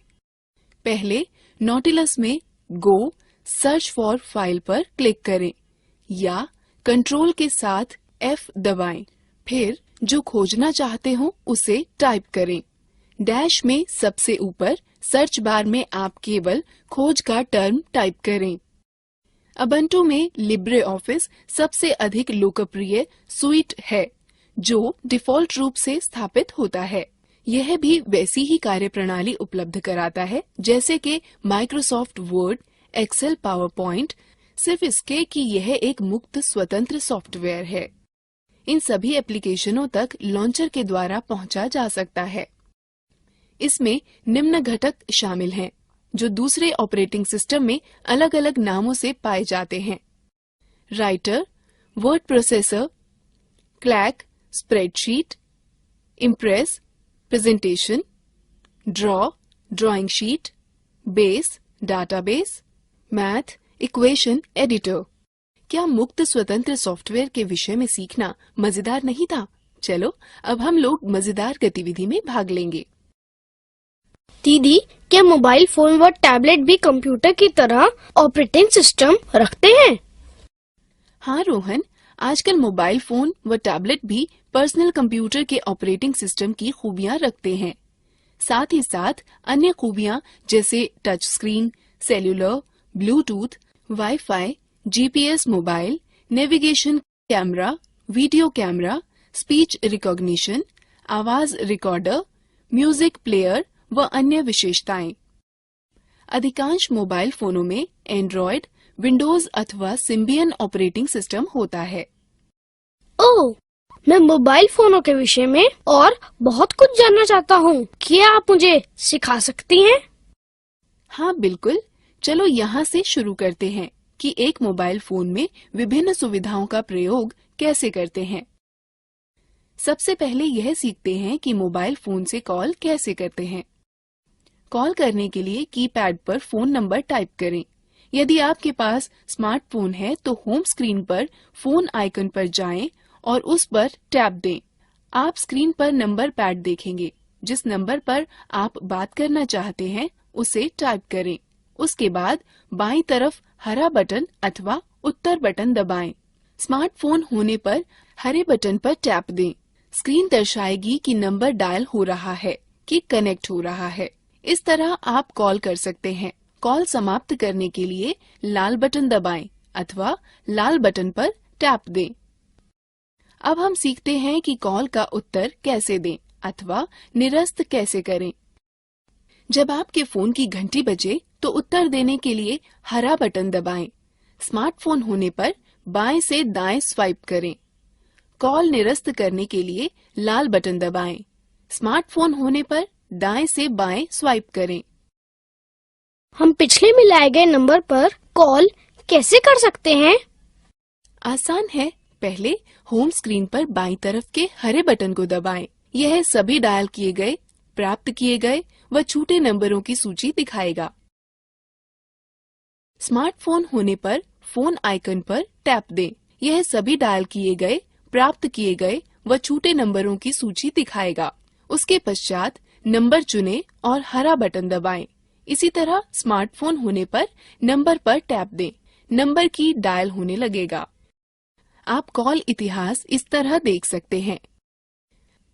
पहले नॉटिलस में गो सर्च फॉर फाइल पर क्लिक करें या कंट्रोल के साथ F दबाएं। फिर जो खोजना चाहते हो उसे टाइप करें। डैश में सबसे ऊपर सर्च बार में आप केवल खोज का टर्म टाइप करें। उबुंटू में लिब्रे ऑफिस सबसे अधिक लोकप्रिय सुइट है जो डिफॉल्ट रूप से स्थापित होता है। यह भी वैसी ही कार्यप्रणाली उपलब्ध कराता है जैसे कि Microsoft Word, Excel, PowerPoint, सिर्फ इसके कि यह एक मुक्त स्वतंत्र सॉफ्टवेयर है। इन सभी एप्लीकेशनों तक लॉन्चर के द्वारा पहुंचा जा सकता है। इसमें निम्न घटक शामिल हैं जो दूसरे ऑपरेटिंग सिस्टम में अलग अलग नामों से पाए जाते हैं: writer, word processor, clack, spreadsheet, impress, presentation, draw, drawing sheet, base, database, math, equation editor. क्या मुक्त स्वतंत्र सॉफ्टवेयर के विषय में सीखना मजेदार नहीं था? चलो अब हम लोग मजेदार गतिविधि में भाग लेंगे। दीदी, क्या मोबाइल फोन व टैबलेट भी कंप्यूटर की तरह ऑपरेटिंग सिस्टम रखते हैं? हाँ रोहन, आजकल मोबाइल फोन व टैबलेट भी पर्सनल कंप्यूटर के ऑपरेटिंग सिस्टम की खूबियाँ रखते हैं। साथ ही साथ अन्य खूबियाँ जैसे touch screen, cellular, Bluetooth, wifi, GPS mobile, navigation, camera, video camera, speech recognition, आवाज रिकॉर्डर, म्यूजिक प्लेयर व अन्य विशेषताएं। अधिकांश मोबाइल फोनों में एंड्रॉयड, विंडोज अथवा सिम्बियन ऑपरेटिंग सिस्टम होता है। ओह, मैं मोबाइल फोनों के विषय में और बहुत कुछ जानना चाहता हूँ। क्या आप मुझे सिखा सकती हैं? हाँ बिल्कुल, चलो यहाँ से शुरू करते हैं कि एक मोबाइल फोन में विभिन्न सुविधाओं का प्रयोग कैसे करते हैं। सबसे पहले यह सीखते हैं कि मोबाइल फोन से कॉल कैसे करते हैं। कॉल करने के लिए कीपैड पर फोन नंबर टाइप करें। यदि आपके पास स्मार्टफोन है तो होम स्क्रीन पर फोन आइकन पर जाएं और उस पर टैप दें। आप स्क्रीन पर नंबर पैड देखेंगे। जिस नंबर पर आप बात करना चाहते हैं उसे टाइप करें। उसके बाद बाईं तरफ हरा बटन अथवा उत्तर बटन दबाएं। स्मार्टफोन होने पर हरे बटन पर टैप दें। स्क्रीन दर्शाएगी कि नंबर डायल हो रहा है कि कनेक्ट हो रहा है। इस तरह आप कॉल कर सकते हैं। कॉल समाप्त करने के लिए लाल बटन दबाएं अथवा लाल बटन पर टैप दें। अब हम सीखते हैं कि कॉल का उत्तर कैसे दें अथवा निरस्त कैसे करें। जब आपके फोन की घंटी बजे तो उत्तर देने के लिए हरा बटन दबाएं। स्मार्टफोन होने पर बाएं से दाएं स्वाइप करें। कॉल निरस्त करने के लिए लाल बटन दबाएं। स्मार्टफोन होने पर दाएं से बाएं स्वाइप करें। हम पिछले मिलाए गए नंबर पर कॉल कैसे कर सकते हैं? आसान है। पहले होम स्क्रीन पर बाईं तरफ के हरे बटन को दबाएं। यह सभी डायल किए गए, प्राप्त किए गए व छूटे नंबरों की सूची दिखाएगा। स्मार्टफोन होने पर फोन आइकन पर टैप दें। यह सभी डायल किए गए, प्राप्त किए गए व छूटे नंबरों की सूची दिखाएगा। उसके पश्चात नंबर चुनें और हरा बटन दबाएं। इसी तरह स्मार्टफोन होने पर नंबर पर टैप दें। नंबर की डायल होने लगेगा। आप कॉल इतिहास इस तरह देख सकते हैं।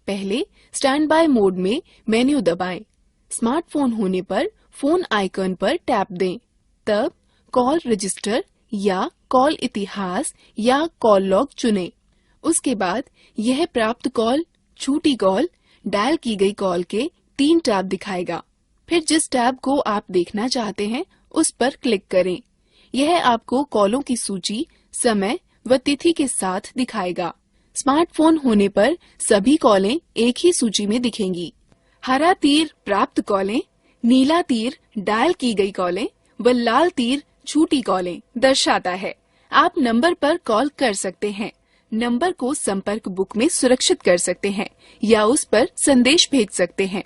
पहले स्टैंड बाय मोड में मेन्यू दबाएं। स्मार्टफोन होने पर फोन आइकन पर टैप दें। तब कॉल रजिस्टर या कॉल इतिहास या कॉल लॉग चुनें। उसके बाद यह प्राप्त कॉल, छूटी कॉल, डायल की गई कॉल के 3 टैब दिखाएगा। फिर जिस टैब को आप देखना चाहते हैं उस पर क्लिक करें। यह आपको कॉलों की सूची, समय व तिथि के साथ दिखाएगा। स्मार्टफोन होने पर सभी कॉलें एक ही सूची में दिखेंगी। हरा तीर प्राप्त कॉलें, नीला तीर डायल की गई कॉलें व लाल तीर छूटी कॉलें दर्शाता है। आप नंबर पर कॉल कर सकते हैं। नंबर को संपर्क बुक में सुरक्षित कर सकते हैं या उस पर संदेश भेज सकते हैं।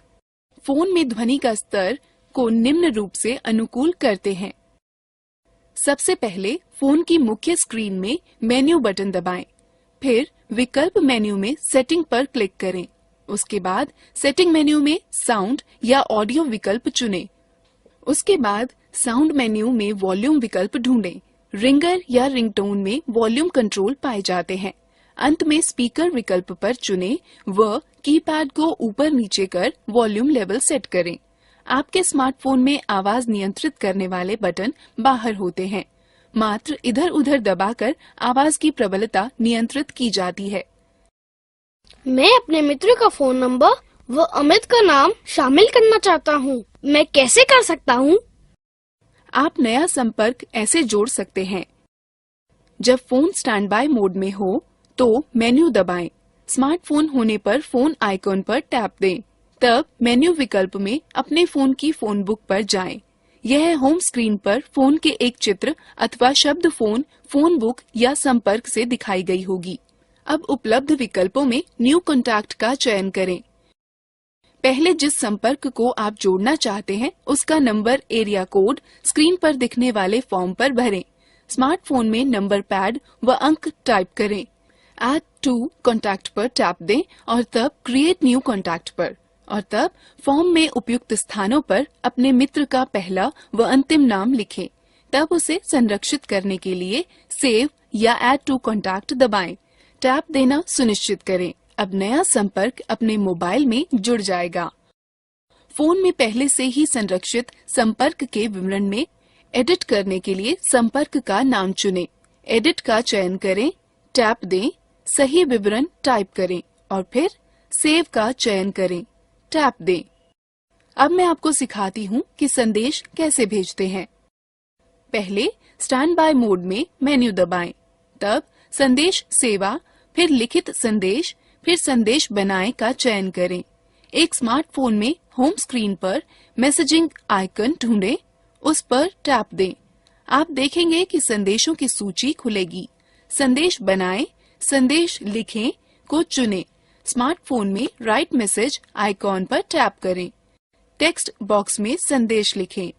फोन में ध्वनि का स्तर को निम्न रूप से अनुकूल करते हैं। सबसे पहले फोन की मुख्य स्क्रीन में मेन्यू बटन दबाएं, फिर विकल्प मेन्यू में सेटिंग पर क्लिक करें। उसके बाद सेटिंग मेन्यू में साउंड या ऑडियो विकल्प चुनें। उसके बाद साउंड मेन्यू में वॉल्यूम विकल्प ढूंढें। रिंगर या रिंगटोन में वॉल्यूम कंट्रोल पाए जाते हैं। अंत में स्पीकर विकल्प पर चुनें व कीपैड को ऊपर नीचे कर वॉल्यूम लेवल सेट करें। आपके स्मार्टफोन में आवाज नियंत्रित करने वाले बटन बाहर होते हैं। मात्र इधर उधर दबाकर आवाज की प्रबलता नियंत्रित की जाती है। मैं अपने मित्र का फोन नंबर व अमित का नाम शामिल करना चाहता हूँ। मैं कैसे कर सकता हूँ? आप नया संपर्क ऐसे जोड़ सकते हैं। जब फोन स्टैंड बाय मोड में हो तो मेन्यू दबाएं। स्मार्टफोन होने पर फोन आइकॉन पर टैप दें। तब मेन्यू विकल्प में अपने फोन की फोन बुक पर जाएं। यह होम स्क्रीन पर फोन के एक चित्र अथवा शब्द फोन बुक या संपर्क से दिखाई गई होगी। अब उपलब्ध विकल्पों में न्यू कॉन्टैक्ट का चयन करें। पहले जिस संपर्क को आप जोड़ना चाहते हैं उसका नंबर एरिया कोड स्क्रीन पर दिखने वाले फॉर्म पर भरें। स्मार्टफोन में नंबर पैड व अंक टाइप करें। ऐड टू कॉन्टैक्ट पर टैप दें और तब क्रिएट न्यू कॉन्टैक्ट पर, और तब फॉर्म में उपयुक्त स्थानों पर अपने मित्र का पहला व अंतिम नाम लिखें। तब उसे संरक्षित करने के लिए सेव या ऐड टू कॉन्टैक्ट दबाएं। टैप देना सुनिश्चित करें। अब नया संपर्क अपने मोबाइल में जुड़ जाएगा। फोन में पहले से ही संरक्षित संपर्क के विवरण में एडिट करने के लिए संपर्क का नाम चुनें। एडिट का चयन करें, टैप दें, सही विवरण टाइप करें और फिर सेव का चयन करें, टैप दें। अब मैं आपको सिखाती हूँ कि संदेश कैसे भेजते हैं। पहले स्टैंड बाय मोड में मेन्यू दबाएं, तब संदेश सेवा, फिर लिखित संदेश, फिर संदेश बनाएं का चयन करें। एक स्मार्टफोन में होम स्क्रीन पर मैसेजिंग आइकन ढूंढें, उस पर टैप दें। आप देखेंगे कि संदेशों की सूची खुलेगी। संदेश बनाएं, संदेश लिखें को चुनें। स्मार्टफोन में राइट मैसेज आइकॉन पर टैप करें। टेक्स्ट बॉक्स में संदेश लिखें।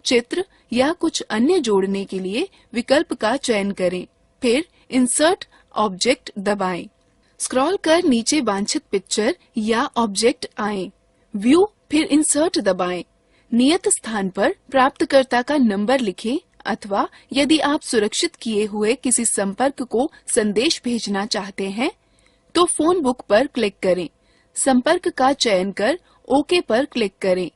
चित्र या कुछ अन्य जोड़ने के लिए विकल्प का चयन करें। फिर इंसर्ट ऑब्जेक्ट दबाएं। स्क्रॉल कर नीचे वांछित पिक्चर या ऑब्जेक्ट आए। व्यू फिर इंसर्ट दबाएं। नियत स्थान पर प्राप्तकर्ता का नंबर लिखें अथवा यदि आप सुरक्षित किए हुए किसी संपर्क को संदेश भेजना चाहते हैं तो फोन बुक पर क्लिक करें। संपर्क का चयन कर ओके पर क्लिक करें।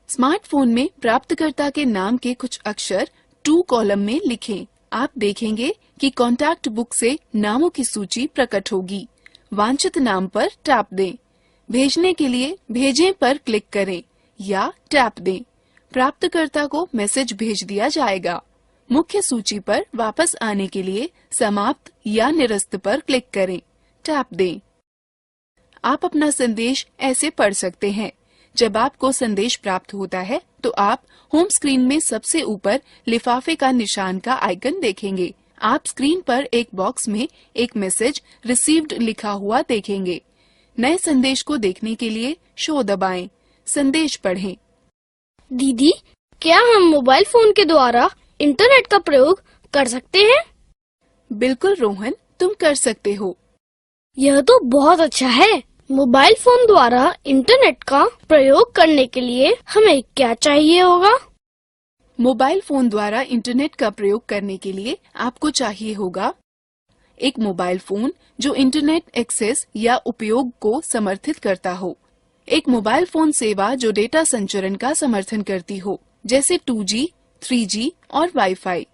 स्मार्टफोन में प्राप्तकर्ता के नाम के कुछ अक्षर टू कॉलम में लिखें। आप देखेंगे कि कॉन्टैक्ट बुक से नामों की सूची प्रकट होगी। वांछित नाम पर टैप दें। भेजने के लिए भेजें पर क्लिक करें या टैप दें। प्राप्तकर्ता को मैसेज भेज दिया जाएगा। मुख्य सूची पर वापस आने के लिए समाप्त या निरस्त पर क्लिक करें, टैप दें। आप अपना संदेश ऐसे पढ़ सकते हैं। जब आपको संदेश प्राप्त होता है तो आप होम स्क्रीन में सबसे ऊपर लिफाफे का निशान का आइकन देखेंगे। आप स्क्रीन पर एक बॉक्स में एक मैसेज रिसीव्ड लिखा हुआ देखेंगे। नए संदेश को देखने के लिए शो दबाएं, संदेश पढ़ें। दीदी, क्या हम मोबाइल फोन के द्वारा इंटरनेट का प्रयोग कर सकते हैं? बिल्कुल रोहन, तुम कर सकते हो। यह तो बहुत अच्छा है। मोबाइल फोन द्वारा इंटरनेट का प्रयोग करने के लिए हमें क्या चाहिए होगा? मोबाइल फोन द्वारा इंटरनेट का प्रयोग करने के लिए आपको चाहिए होगा एक मोबाइल फोन जो इंटरनेट एक्सेस या उपयोग को समर्थित करता हो, एक मोबाइल फोन सेवा जो डेटा संचरण का समर्थन करती हो, जैसे 2G, 3G और वाईफाई।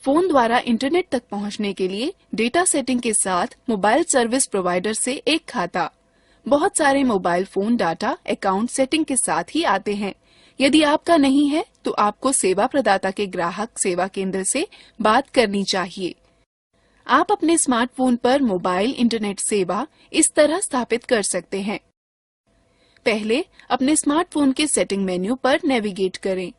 फोन द्वारा इंटरनेट तक पहुंचने के लिए डेटा सेटिंग के साथ मोबाइल सर्विस प्रोवाइडर से एक खाता। बहुत सारे mobile phone data account setting के साथ ही आते हैं। यदि आपका नहीं है तो आपको सेवा प्रदाता के ग्राहक सेवा केंद्र से बात करनी चाहिए। आप अपने स्मार्टफोन पर मोबाइल इंटरनेट सेवा इस तरह स्थापित कर सकते हैं। पहले अपने स्मार्टफोन के सेटिंग मेन्यू पर नेविगेट करें।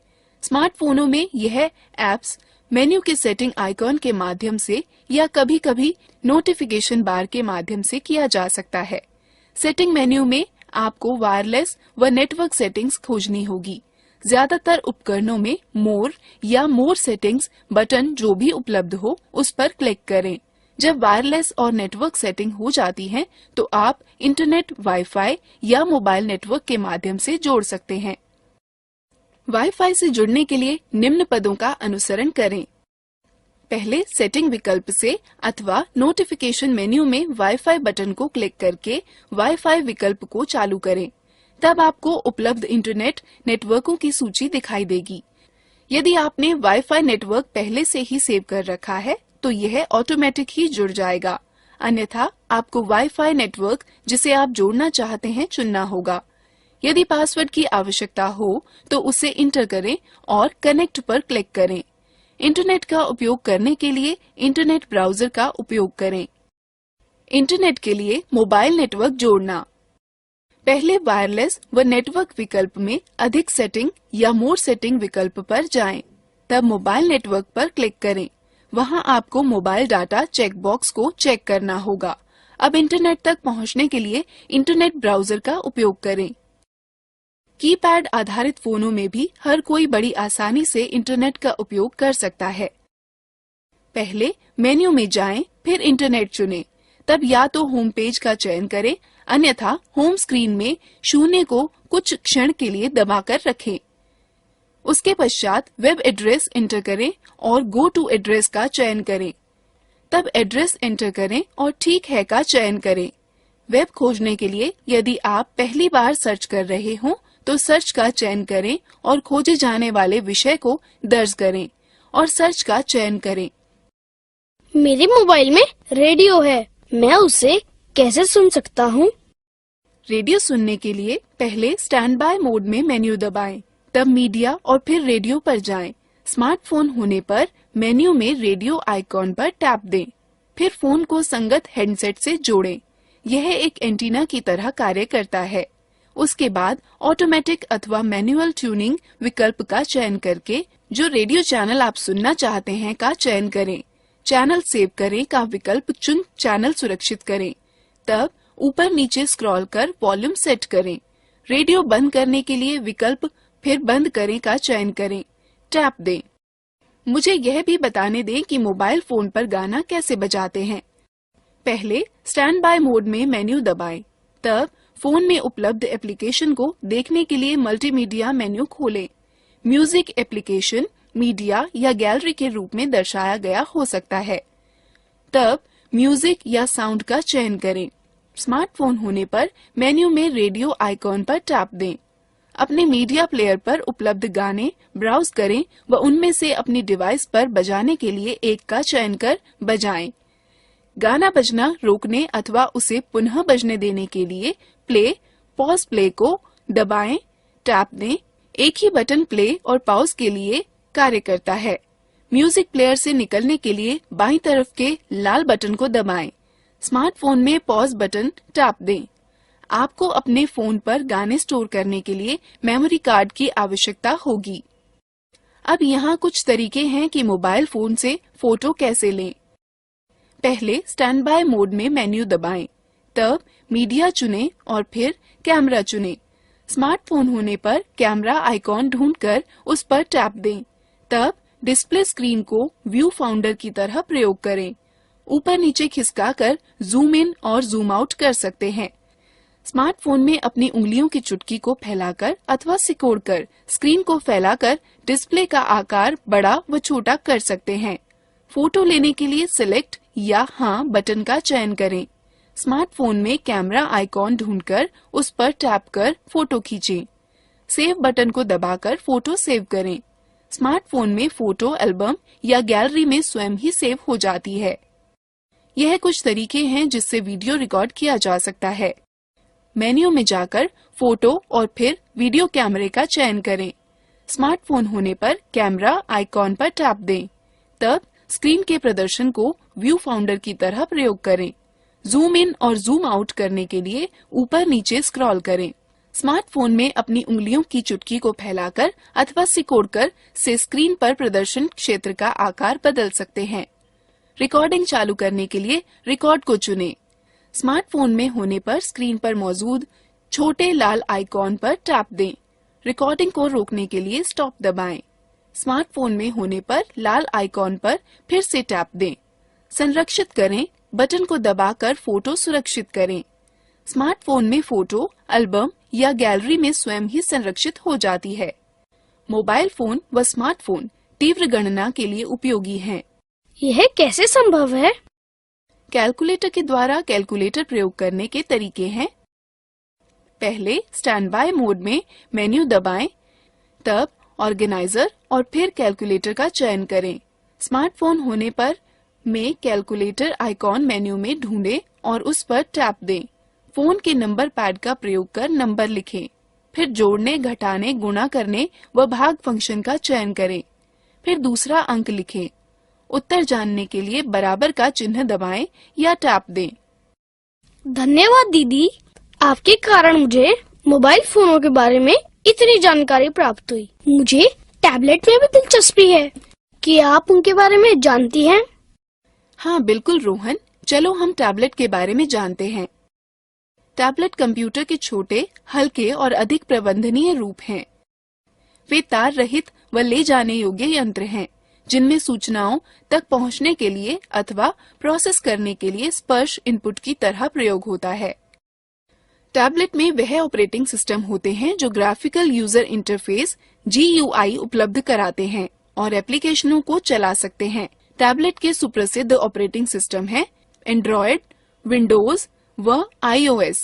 स्मार्टफोनों में यह ऐप्स मेन्यू के सेटिंग आइकॉन के माध्यम से या कभी-कभी नोटिफिकेशन बार के माध्यम से किया जा सकता है। सेटिंग मेन्यू में आपको वायरलेस व नेटवर्क सेटिंग्स खोजनी होगी। ज्यादातर उपकरणों में मोर या मोर सेटिंग्स बटन जो भी उपलब्ध हो उस पर क्लिक करें। जब वायरलेस और नेटवर्क सेटिंग हो जाती है तो आप इंटरनेट, वाईफाई या मोबाइल नेटवर्क के माध्यम से जोड़ सकते हैं। वाईफाई से जुड़ने के लिए निम्न पदों का अनुसरण करें। पहले सेटिंग विकल्प से अथवा नोटिफिकेशन मेन्यू में वाईफाई बटन को क्लिक करके वाईफाई विकल्प को चालू करें। तब आपको उपलब्ध इंटरनेट नेटवर्कों की सूची दिखाई देगी। यदि आपने वाईफाई नेटवर्क पहले से ही सेव कर रखा है तो यह ऑटोमेटिक ही जुड़ जाएगा। अन्यथा आपको वाईफाई नेटवर्क जिसे आप जोड़ना चाहते हैं चुनना होगा। यदि पासवर्ड की आवश्यकता हो तो उसे इंटर करें और कनेक्ट पर क्लिक करें। इंटरनेट का उपयोग करने के लिए इंटरनेट ब्राउजर का उपयोग करें। इंटरनेट के लिए मोबाइल नेटवर्क जोड़ना। पहले वायरलेस व नेटवर्क विकल्प में अधिक सेटिंग या मोर सेटिंग विकल्प पर जाएं। तब मोबाइल नेटवर्क पर क्लिक करें। वहां आपको मोबाइल डाटा चेक बॉक्स को चेक करना होगा। अब इंटरनेट तक पहुंचने के लिए इंटरनेट ब्राउजर का उपयोग करें। कीपैड आधारित फोनों में भी हर कोई बड़ी आसानी से इंटरनेट का उपयोग कर सकता है। पहले मेन्यू में जाएं, फिर इंटरनेट चुनें। तब या तो होम पेज का चयन करें, अन्यथा होम स्क्रीन में 0 को कुछ क्षण के लिए दबाकर रखें। उसके पश्चात वेब एड्रेस एंटर करें और गो टू एड्रेस का चयन करें। तब एड्रेस एंटर करें और ठीक है का चयन करें। वेब खोजने के लिए यदि आप पहली बार सर्च कर रहे हों तो सर्च का चयन करें और खोजे जाने वाले विषय को दर्ज करें और सर्च का चयन करें। मेरे मोबाइल में रेडियो है, मैं उसे कैसे सुन सकता हूँ? रेडियो सुनने के लिए पहले स्टैंड बाय मोड में मेन्यू दबाएं, तब मीडिया और फिर रेडियो पर जाएं। स्मार्टफोन होने पर मेन्यू में रेडियो आइकॉन पर टैप दें, फिर फोन को संगत हेडसेट से जोड़ें। यह एक एंटीना की तरह कार्य करता है। उसके बाद ऑटोमेटिक अथवा मैनुअल ट्यूनिंग विकल्प का चयन करके जो रेडियो चैनल आप सुनना चाहते हैं का चयन करें। चैनल सेव करें का विकल्प चुन चैनल सुरक्षित करें। तब ऊपर नीचे स्क्रॉल कर वॉल्यूम सेट करें। रेडियो बंद करने के लिए विकल्प फिर बंद करें का चयन करें। टैप दें। मुझे यह भी बताने दें कि मोबाइल फोन पर गाना कैसे बजाते हैं। पहले स्टैंड बाय मोड में मेन्यू दबाएं, तब फोन में उपलब्ध एप्लीकेशन को देखने के लिए मल्टीमीडिया मेन्यू खोलें। म्यूजिक एप्लीकेशन मीडिया या गैलरी के रूप में दर्शाया गया हो सकता है। तब म्यूजिक या साउंड का चयन करें। स्मार्टफोन होने पर मेन्यू में रेडियो आइकॉन पर टैप दें। अपने मीडिया प्लेयर पर उपलब्ध गाने ब्राउज करें व उनमें से अपनी डिवाइस पर बजाने के लिए एक का चयन कर बजाएं। गाना बजना रोकने अथवा उसे पुनः बजने देने के लिए प्ले, पॉज प्ले को दबाएं, टैप दें। एक ही बटन प्ले और पॉज के लिए कार्य करता है। म्यूजिक प्लेयर से निकलने के लिए बाईं तरफ के लाल बटन को दबाएं। स्मार्टफोन में पॉज बटन टैप दें। आपको अपने फोन पर गाने स्टोर करने के लिए मेमोरी कार्ड की आवश्यकता होगी। अब यहाँ कुछ तरीके हैं कि मोबाइल फोन से फोटो कैसे लें। पहले स्टैंड बाय मोड में मेन्यू दबाएं, तब मीडिया चुनें और फिर कैमरा चुनें। स्मार्टफोन होने पर कैमरा आइकॉन ढूंढकर उस पर टैप दें, तब डिस्प्ले स्क्रीन को व्यू फाउंडर की तरह प्रयोग करें। ऊपर नीचे खिसकाकर जूम इन और जूम आउट कर सकते हैं। स्मार्टफोन में अपनी उंगलियों की चुटकी को फैलाकर अथवा सिकोड़कर स्क्रीन को फैलाकर डिस्प्ले का आकार बड़ा व छोटा कर सकते हैं। फोटो लेने के लिए सिलेक्ट या हाँ बटन का चयन करें। स्मार्टफोन में कैमरा आइकॉन ढूंढकर उस पर टैप कर फोटो खींचें। सेव बटन को दबाकर फोटो सेव करें। स्मार्टफोन में फोटो एल्बम या गैलरी में स्वयं ही सेव हो जाती है। यह कुछ तरीके हैं जिससे वीडियो रिकॉर्ड किया जा सकता है। मेन्यू में जाकर फोटो और फिर वीडियो कैमरे का चयन करें। स्मार्टफोन होने पर कैमरा आइकॉन पर टैप दें, तब स्क्रीन के प्रदर्शन को व्यू फाउंडर की तरह प्रयोग करें। जूम इन और जूम आउट करने के लिए ऊपर नीचे स्क्रॉल करें। स्मार्टफोन में अपनी उंगलियों की चुटकी को फैलाकर अथवा सिकोड़कर से स्क्रीन पर प्रदर्शन क्षेत्र का आकार बदल सकते हैं। रिकॉर्डिंग चालू करने के लिए रिकॉर्ड को चुनें। स्मार्टफोन में होने पर स्क्रीन पर मौजूद छोटे लाल आइकॉन पर टैप दें। रिकॉर्डिंग को रोकने के लिए स्टॉप दबाएं। स्मार्टफोन में होने पर लाल आइकॉन पर फिर से टैप दें। संरक्षित करें बटन को दबाकर फोटो सुरक्षित करें। स्मार्टफोन में फोटो एल्बम या गैलरी में स्वयं ही संरक्षित हो जाती है। मोबाइल फोन व स्मार्टफोन तीव्र गणना के लिए उपयोगी हैं। यह कैसे संभव है? कैलकुलेटर के द्वारा कैलकुलेटर प्रयोग करने के तरीके हैं। पहले स्टैंड बाय मोड में मेन्यू दबाएं, तब ऑर्गेनाइजर और फिर कैलकुलेटर का चयन करें। स्मार्टफोन होने पर में कैलकुलेटर आइकॉन मेन्यू में ढूंढें और उस पर टैप दें। फोन के नंबर पैड का प्रयोग कर नंबर लिखें। फिर जोड़ने, घटाने, गुणा करने व भाग फंक्शन का चयन करें। फिर दूसरा अंक लिखें। उत्तर जानने के लिए बराबर का चिन्ह दबाएं या टैप दें। धन्यवाद दीदी, आपके कारण मुझे मोबाइल फोनों के बारे में इतनी जानकारी प्राप्त हुई। मुझे टैबलेट में भी दिलचस्पी है। क्या आप उनके बारे में जानती हैं? हाँ बिल्कुल रोहन, चलो हम टैबलेट के बारे में जानते हैं। टैबलेट कंप्यूटर के छोटे, हल्के और अधिक प्रबंधनीय रूप हैं। वे तार रहित व ले जाने योग्य यंत्र हैं, जिनमें सूचनाओं तक पहुंचने के लिए अथवा प्रोसेस करने के लिए स्पर्श इनपुट की तरह प्रयोग होता है। टैबलेट में वह ऑपरेटिंग सिस्टम होते हैं जो ग्राफिकल यूजर इंटरफेस GUI उपलब्ध कराते हैं और एप्लीकेशनों को चला सकते हैं। टैबलेट के सुप्रसिद्ध ऑपरेटिंग सिस्टम हैं एंड्रॉयड, विंडोज व iOS।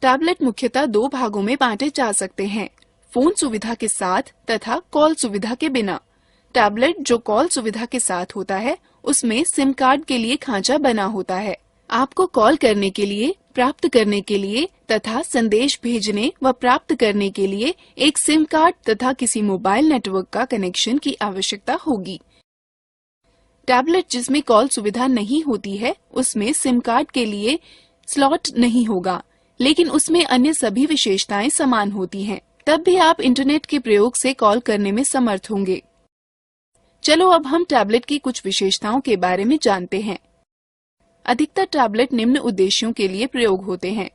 टैबलेट मुख्यतः दो भागों में बांटे जा सकते हैं, फोन सुविधा के साथ तथा कॉल सुविधा के बिना। टैबलेट जो कॉल सुविधा के साथ होता है, उसमें सिम कार्ड के लिए खांचा बना होता है। आपको कॉल करने के लिए, प्राप्त करने के लिए तथा संदेश भेजने व प्राप्त करने के लिए एक सिम कार्ड तथा किसी मोबाइल नेटवर्क का कनेक्शन की आवश्यकता होगी। टैबलेट जिसमें कॉल सुविधा नहीं होती है, उसमें सिम कार्ड के लिए स्लॉट नहीं होगा, लेकिन उसमें अन्य सभी विशेषताएं समान होती हैं। तब भी आप इंटरनेट के प्रयोग से कॉल करने में समर्थ होंगे। चलो अब हम टैबलेट की कुछ विशेषताओं के बारे में जानते हैं। अधिकतर टैबलेट निम्न उद्देश्यों के लिए प्रयोग होते हैं: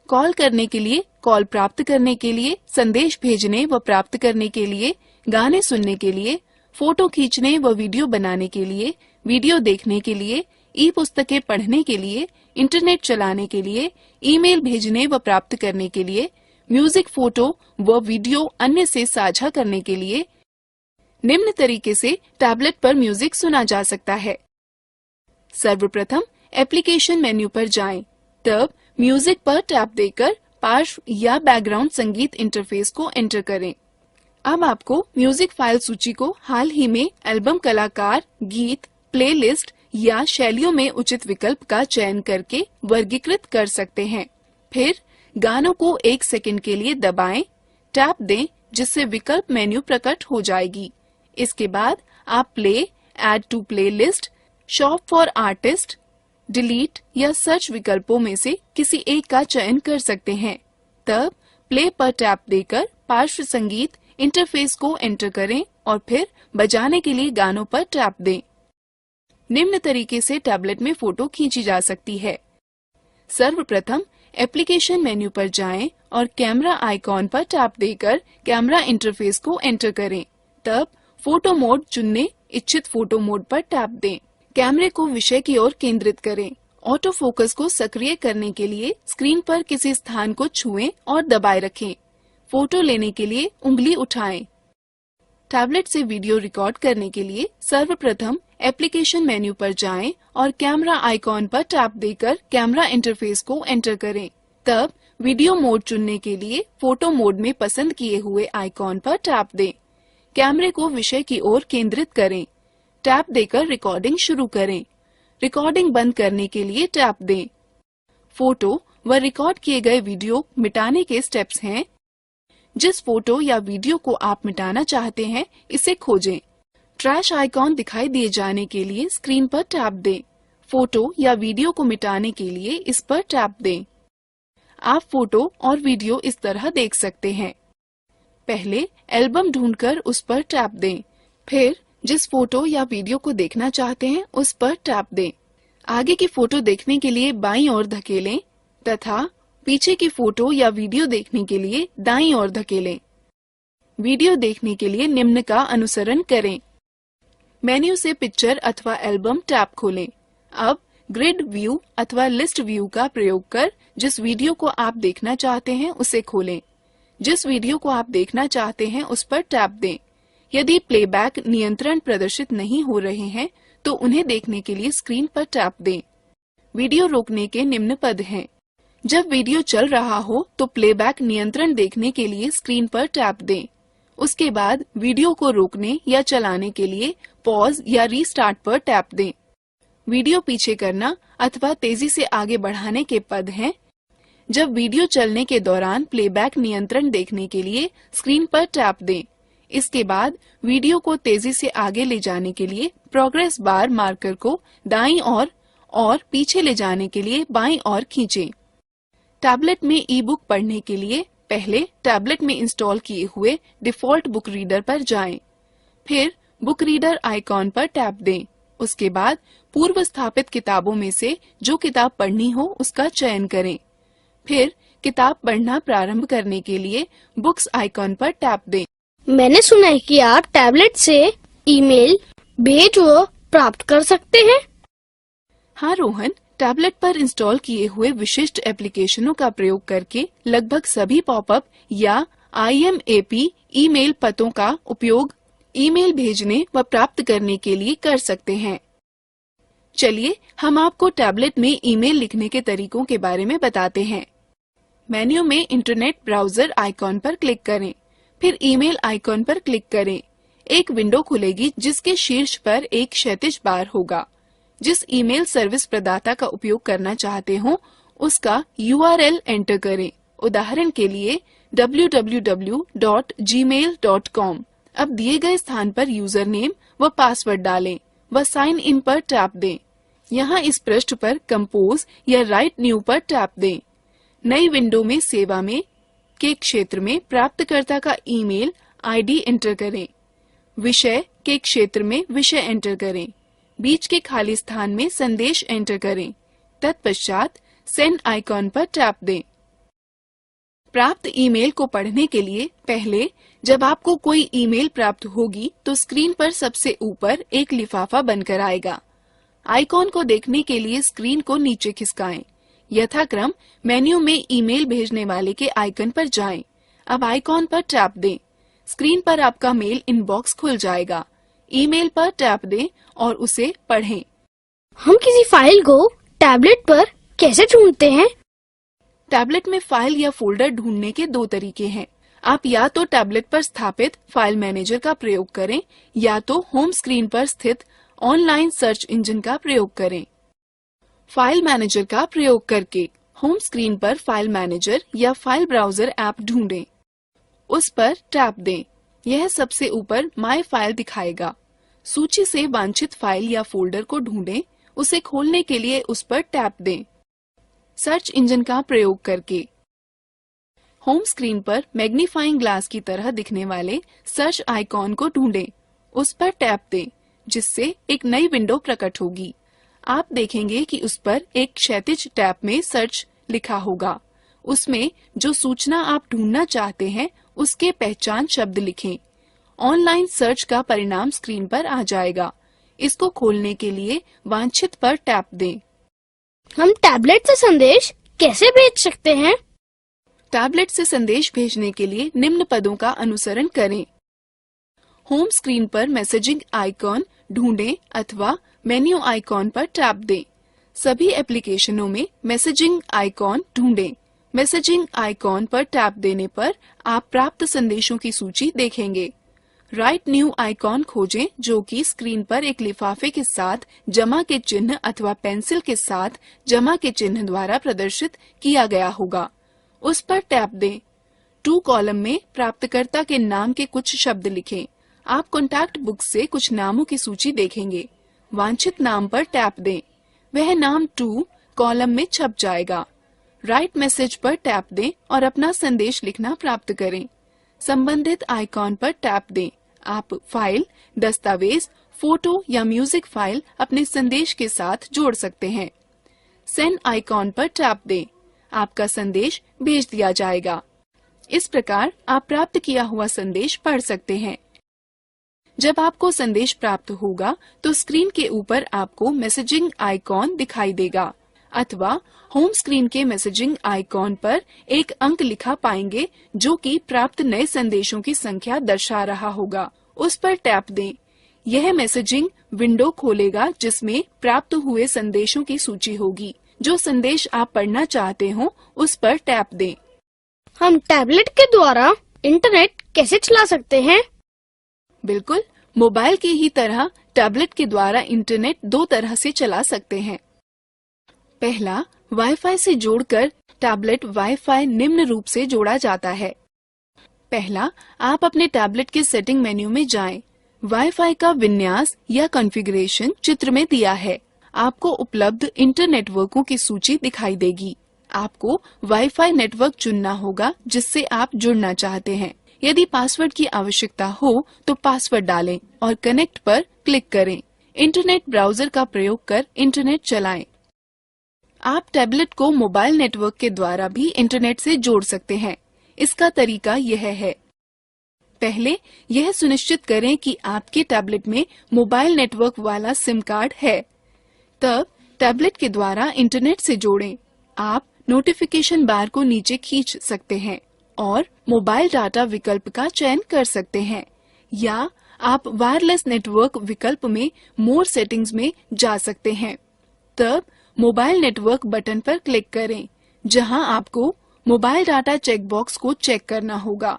कॉल करने के लिए, कॉल प्राप्त करने के लिए, संदेश भेजने व प्राप्त करने के लिए, गाने सुनने के लिए, फोटो खींचने व वीडियो बनाने के लिए, वीडियो देखने के लिए, ई पुस्तकें पढ़ने के लिए, इंटरनेट चलाने के लिए, ईमेल भेजने व प्राप्त करने के लिए, म्यूजिक, फोटो व वीडियो अन्य से साझा करने के लिए। निम्न तरीके से टैबलेट पर म्यूजिक सुना जा सकता है। सर्वप्रथम एप्लीकेशन मेन्यू पर जाएं, तब म्यूजिक पर टैप देकर पार्श्व या बैकग्राउंड संगीत इंटरफेस को एंटर करें। अब आपको म्यूजिक फाइल सूची को हाल ही में एल्बम, कलाकार, गीत, प्लेलिस्ट या शैलियों में उचित विकल्प का चयन करके वर्गीकृत कर सकते हैं। फिर गानों को 1 सेकंड के लिए दबाएं, टैप दें, जिससे विकल्प मेन्यू प्रकट हो जाएगी। इसके बाद आप play, add to playlist, shop for artist, delete या सर्च विकल्पों में से किसी एक का चयन कर सकते हैं। तब प्ले पर टैप देकर पार्श्व संगीत इंटरफेस को एंटर करें और फिर बजाने के लिए गानों पर टैप दें। निम्न तरीके से टैबलेट में फोटो खींची जा सकती है। सर्वप्रथम एप्लीकेशन मेन्यू पर जाएं और कैमरा आइकॉन पर टैप देकर कैमरा इंटरफेस को एंटर करें। तब फोटो मोड चुनने, इच्छित फोटो मोड पर टैप दें। कैमरे को विषय की ओर केंद्रित करें। ऑटो फोकस को सक्रिय करने के लिए स्क्रीन पर किसी स्थान को छुएं और दबाए रखें। फोटो लेने के लिए उंगली उठाएं। टैबलेट से वीडियो रिकॉर्ड करने के लिए सर्वप्रथम एप्लीकेशन मेन्यू पर जाएं और कैमरा आइकॉन पर टैप देकर कैमरा इंटरफेस को एंटर करें। तब वीडियो मोड चुनने के लिए फोटो मोड में पसंद किए हुए आइकॉन पर टैप दें। कैमरे को विषय की ओर केंद्रित करें। टैप देकर रिकॉर्डिंग शुरू करें। रिकॉर्डिंग बंद करने के लिए टैप दें। फोटो व रिकॉर्ड किए गए वीडियो मिटाने के स्टेप्स हैं। जिस फोटो या वीडियो को आप मिटाना चाहते हैं, इसे खोजें। ट्रैश आइकॉन दिखाई दिए जाने के लिए स्क्रीन पर टैप दें। फोटो या वीडियो को मिटाने के लिए इस पर टैप दें। आप फोटो और वीडियो इस तरह देख सकते हैं। पहले एल्बम ढूंढकर उस पर टैप दें, फिर जिस फोटो या वीडियो को देखना चाहते हैं उस पर टैप दें। आगे की फोटो देखने के लिए बाईं ओर धकेलें तथा पीछे की फोटो या वीडियो देखने के लिए दाईं ओर धकेलें। वीडियो देखने के लिए निम्न का अनुसरण करें। मेन्यू से पिक्चर अथवा एल्बम टैब खोलें। अब ग्रिड व्यू अथवा लिस्ट व्यू का प्रयोग कर जिस वीडियो को आप देखना चाहते हैं उसे खोलें। जिस वीडियो को आप देखना चाहते हैं उस पर टैप दें। यदि प्लेबैक नियंत्रण प्रदर्शित नहीं हो रहे हैं तो उन्हें देखने के लिए स्क्रीन पर टैप दें। वीडियो रोकने के निम्न पद हैं। जब वीडियो चल रहा हो तो प्लेबैक नियंत्रण देखने के लिए स्क्रीन पर टैप दें। उसके बाद वीडियो को रोकने या चलाने के लिए पॉज या रीस्टार्ट पर टैप दें। वीडियो पीछे करना अथवा तेजी से आगे बढ़ाने के पद हैं। जब वीडियो चलने के दौरान प्लेबैक नियंत्रण देखने के लिए स्क्रीन पर टैप दें। इसके बाद वीडियो को तेजी से आगे ले जाने के लिए प्रोग्रेस बार मार्कर को दाईं ओर और पीछे ले जाने के लिए बाईं ओर खींचें। टैबलेट में ई बुक पढ़ने के लिए पहले टैबलेट में इंस्टॉल किए हुए डिफॉल्ट बुक रीडर पर जाएं। फिर बुक रीडर आइकॉन पर टैप दें। उसके बाद पूर्व स्थापित किताबों में से जो किताब पढ़नी हो उसका चयन करें। फिर किताब पढ़ना प्रारंभ करने के लिए बुक्स आइकॉन पर टैप दें। मैंने सुना है कि आप टैबलेट से ईमेल भेज व प्राप्त कर सकते हैं। हाँ रोहन, टैबलेट पर इंस्टॉल किए हुए विशिष्ट एप्लीकेशनों का प्रयोग करके लगभग सभी पॉपअप या IMAP ईमेल पतों का उपयोग ईमेल भेजने व प्राप्त करने के लिए कर सकते हैं। चलिए हम आपको टैबलेट में ईमेल लिखने के तरीकों के बारे में बताते हैं। मेन्यू में इंटरनेट ब्राउजर आइकॉन पर क्लिक करें, फिर ईमेल आइकॉन पर क्लिक करें। एक विंडो खुलेगी जिसके शीर्ष पर एक क्षैतिज बार होगा। जिस ईमेल सर्विस प्रदाता का उपयोग करना चाहते हो उसका URL एंटर करें। उदाहरण के लिए www.gmail.com। अब दिए गए स्थान पर यूजर नेम व पासवर्ड डालें व साइन इन पर टैप दें। यहाँ इस पृष्ठ पर कंपोज या राइट न्यू पर टैप दें। नई विंडो में सेवा में के क्षेत्र में प्राप्तकर्ता का ईमेल ID एंटर करें। विषय के क्षेत्र में विषय एंटर करें। बीच के खाली स्थान में संदेश एंटर करें। तत्पश्चात सेंड आइकॉन पर टैप दें। प्राप्त ईमेल को पढ़ने के लिए पहले जब आपको कोई ईमेल प्राप्त होगी तो स्क्रीन पर सबसे ऊपर एक लिफाफा बनकर आएगा। आइकॉन को देखने के लिए स्क्रीन को नीचे खिसकाएं। यथाक्रम मेन्यू में ईमेल भेजने वाले के आइकन पर जाएं। अब आइकॉन पर टैप दें। स्क्रीन पर आपका मेल इनबॉक्स खुल जाएगा। ईमेल पर टैप दें और उसे पढ़ें। हम किसी फाइल को टैबलेट पर कैसे ढूंढते हैं? टैबलेट में फाइल या फोल्डर ढूंढने के दो तरीके हैं। आप या तो टैबलेट पर स्थापित फाइल मैनेजर का प्रयोग करें या तो होम स्क्रीन पर स्थित ऑनलाइन सर्च इंजन का प्रयोग करें। फाइल मैनेजर का प्रयोग करके होम स्क्रीन पर फाइल मैनेजर या फाइल ब्राउजर ऐप ढूंढें। उस पर टैप दें। यह सबसे ऊपर माय फाइल दिखाएगा। सूची से वांछित फाइल या फोल्डर को ढूंढें। उसे खोलने के लिए उस पर टैप दें। सर्च इंजन का प्रयोग करके होम स्क्रीन पर मैग्नीफाइंग ग्लास की तरह दिखने वाले सर्च आइकॉन को ढूंढें। उस पर टैप दें जिससे एक नई विंडो प्रकट होगी। आप देखेंगे कि उस पर एक क्षैतिज टैब में सर्च लिखा होगा। उसमें जो सूचना आप ढूंढना चाहते हैं उसके पहचान शब्द लिखें। ऑनलाइन सर्च का परिणाम स्क्रीन पर आ जाएगा। इसको खोलने के लिए वांछित पर टैप दें। हम टैबलेट से संदेश कैसे भेज सकते हैं? टैबलेट से संदेश भेजने के लिए निम्न पदों का अनुसरण करें। होम स्क्रीन पर मैसेजिंग आइकॉन ढूंढें अथवा मेन्यू आइकॉन पर टैप दें। सभी एप्लीकेशनों में मैसेजिंग आइकॉन ढूंढें। मैसेजिंग आइकॉन पर टैप देने पर आप प्राप्त संदेशों की सूची देखेंगे। राइट न्यू आइकॉन खोजें जो कि स्क्रीन पर एक लिफाफे के साथ जमा के चिन्ह अथवा पेंसिल के साथ जमा के चिन्ह द्वारा प्रदर्शित किया गया होगा। उस पर टैप दें। टू कॉलम में प्राप्तकर्ता के नाम के कुछ शब्द लिखें। आप कॉन्टैक्ट बुक से कुछ नामों की सूची देखेंगे। वांछित नाम पर टैप दें। वह नाम 2 कॉलम में छप जाएगा। राइट मैसेज पर टैप दें और अपना संदेश लिखना प्राप्त करें। संबंधित आइकॉन पर टैप दें। आप फाइल, दस्तावेज, फोटो या म्यूजिक फाइल अपने संदेश के साथ जोड़ सकते हैं। सेंड आइकॉन पर टैप दें। आपका संदेश भेज दिया जाएगा। इस प्रकार आप प्राप्त किया हुआ संदेश पढ़ सकते हैं। जब आपको संदेश प्राप्त होगा तो स्क्रीन के ऊपर आपको मैसेजिंग आइकॉन दिखाई देगा अथवा होम स्क्रीन के मैसेजिंग आइकॉन पर एक अंक लिखा पाएंगे जो कि प्राप्त नए संदेशों की संख्या दर्शा रहा होगा। उस पर टैप दें। यह मैसेजिंग विंडो खोलेगा जिसमें प्राप्त हुए संदेशों की सूची होगी। जो संदेश आप पढ़ना चाहते हो उस पर टैप दें। हम टैबलेट के द्वारा इंटरनेट कैसे चला सकते हैं? बिल्कुल, मोबाइल की ही तरह टैबलेट के द्वारा इंटरनेट दो तरह से चला सकते हैं। पहला, वाईफाई से जोड़कर टैबलेट वाईफाई निम्न रूप से जोड़ा जाता है। पहला, आप अपने टैबलेट के सेटिंग मेन्यू में जाएं। वाईफाई का विन्यास या कॉन्फ़िगरेशन चित्र में दिया है। आपको उपलब्ध इंटरनेटवर्कों की सूची दिखाई देगी। आपको वाईफाई नेटवर्क चुनना होगा जिससे आप जुड़ना चाहते हैं। यदि पासवर्ड की आवश्यकता हो तो पासवर्ड डालें और कनेक्ट पर क्लिक करें। इंटरनेट ब्राउजर का प्रयोग कर इंटरनेट चलाएं। आप टैबलेट को मोबाइल नेटवर्क के द्वारा भी इंटरनेट से जोड़ सकते हैं। इसका तरीका यह है। पहले यह सुनिश्चित करें कि आपके टैबलेट में मोबाइल नेटवर्क वाला सिम कार्ड है। तब टैबलेट के द्वारा इंटरनेट से जोड़ें। आप नोटिफिकेशन बार को नीचे खींच सकते हैं और मोबाइल डाटा विकल्प का चयन कर सकते हैं, या आप वायरलेस नेटवर्क विकल्प में मोर सेटिंग्स में जा सकते हैं। तब मोबाइल नेटवर्क बटन पर क्लिक करें, जहां आपको मोबाइल डाटा चेक बॉक्स को चेक करना होगा।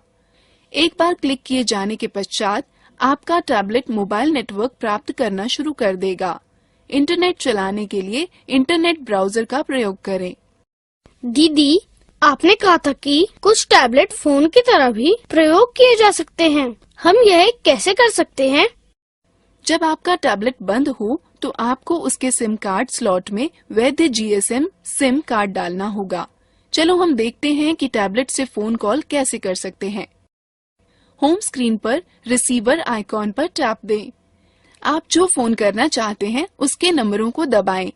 एक बार क्लिक किए जाने के पश्चात आपका टैबलेट मोबाइल नेटवर्क प्राप्त करना शुरू कर देगा। इंटरनेट चलाने के लिए इंटरनेट ब्राउजर का प्रयोग करें। दीदी, आपने कहा था कि कुछ टैबलेट फोन की तरह भी प्रयोग किए जा सकते हैं। हम यह कैसे कर सकते हैं? जब आपका टैबलेट बंद हो तो आपको उसके सिम कार्ड स्लॉट में वैध जीएसएम सिम कार्ड डालना होगा। चलो हम देखते हैं कि टैबलेट से फोन कॉल कैसे कर सकते हैं। होम स्क्रीन पर रिसीवर आइकॉन पर टैप दें। आप जो फोन करना चाहते हैं उसके नंबरों को दबाएं।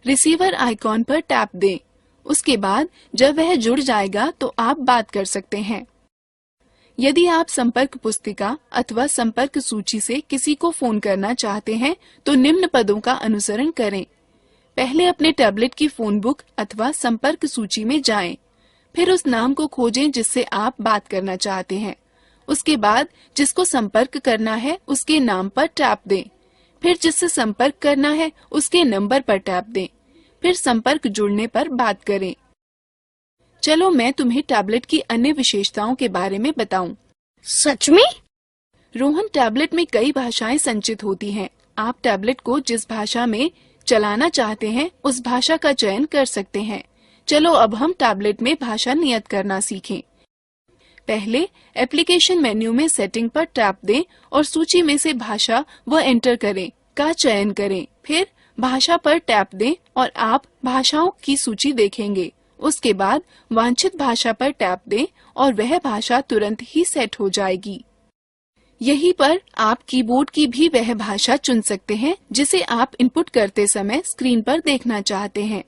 रिसीवर आइकॉन पर टैप दें। उसके बाद जब वह जुड़ जाएगा तो आप बात कर सकते हैं। यदि आप संपर्क पुस्तिका अथवा संपर्क सूची से किसी को फोन करना चाहते हैं तो निम्न पदों का अनुसरण करें। पहले अपने टैबलेट की फोन बुक अथवा संपर्क सूची में जाएं। फिर उस नाम को खोजें जिससे आप बात करना चाहते हैं। उसके बाद जिसको संपर्क करना है उसके नाम पर टैप दें। फिर जिससे संपर्क करना है उसके नंबर पर टैप दें। फिर संपर्क जुड़ने पर बात करें। चलो मैं तुम्हें टैबलेट की अन्य विशेषताओं के बारे में बताऊं। सच में? रोहन, टैबलेट में कई भाषाएं संचित होती हैं। आप टैबलेट को जिस भाषा में चलाना चाहते हैं उस भाषा का चयन कर सकते हैं। चलो अब हम टैबलेट में भाषा नियत करना सीखें। पहले एप्लीकेशन मेन्यू में सेटिंग पर टैप दें और सूची में से भाषा व एंटर करें का चयन करें। फिर भाषा पर टैप दें और आप भाषाओं की सूची देखेंगे। उसके बाद वांछित भाषा पर टैप दें और वह भाषा तुरंत ही सेट हो जाएगी। यहीं पर आप कीबोर्ड की भी वह भाषा चुन सकते हैं जिसे आप इनपुट करते समय स्क्रीन पर देखना चाहते हैं।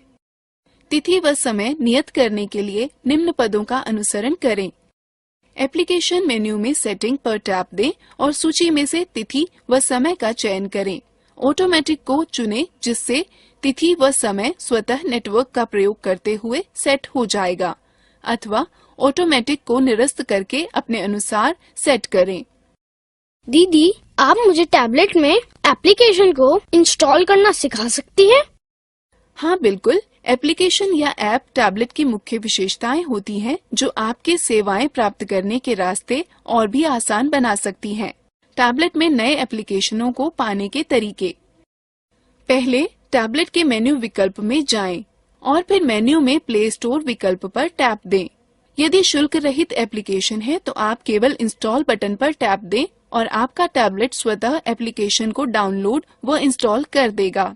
तिथि व समय नियत करने के लिए निम्न पदों का अनुसरण करें। एप्लीकेशन मेन्यू में सेटिंग पर टैप दें और सूची में से तिथि व समय का चयन करें। ऑटोमेटिक को चुनें जिससे तिथि व समय स्वतः नेटवर्क का प्रयोग करते हुए सेट हो जाएगा, अथवा ऑटोमेटिक को निरस्त करके अपने अनुसार सेट करें। दीदी, आप मुझे टैबलेट में एप्लीकेशन को इंस्टॉल करना सिखा सकती हैं? हाँ बिल्कुल, एप्लीकेशन या ऐप टैबलेट की मुख्य विशेषताएं होती हैं जो आपके सेवाएं प्राप्त करने के रास्ते और भी आसान बना सकती हैं। टैबलेट में नए एप्लीकेशनों को पाने के तरीके। पहले टैबलेट के मेन्यू विकल्प में जाएं और फिर मेन्यू में प्ले स्टोर विकल्प पर टैप दें। यदि शुल्क रहित एप्लीकेशन है तो आप केवल इंस्टॉल बटन पर टैप दें और आपका टैबलेट स्वतः एप्लीकेशन को डाउनलोड व इंस्टॉल कर देगा।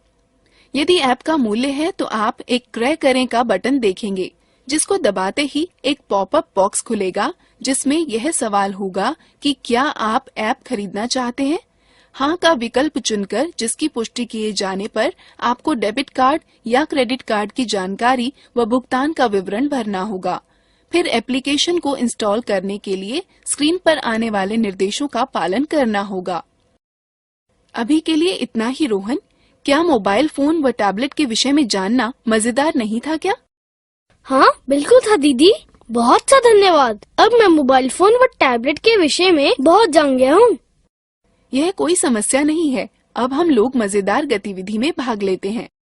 यदि ऐप का मूल्य है तो आप एक क्रय करें का बटन देखेंगे जिसको दबाते ही एक पॉपअप बॉक्स खुलेगा जिसमें यह सवाल होगा कि क्या आप ऐप खरीदना चाहते हैं। हाँ का विकल्प चुनकर जिसकी पुष्टि किए जाने पर आपको डेबिट कार्ड या क्रेडिट कार्ड की जानकारी व भुगतान का विवरण भरना होगा। फिर एप्लीकेशन को इंस्टॉल करने के लिए स्क्रीन पर आने वाले निर्देशों का पालन करना होगा। अभी के लिए इतना ही रोहन। क्या मोबाइल फोन व टैबलेट के विषय में जानना मजेदार नहीं था क्या? हाँ बिल्कुल था दीदी, बहुत सा धन्यवाद। अब मैं मोबाइल फोन व टैबलेट के विषय में बहुत जान गया हूँ। यह कोई समस्या नहीं है। अब हम लोग मजेदार गतिविधि में भाग लेते हैं।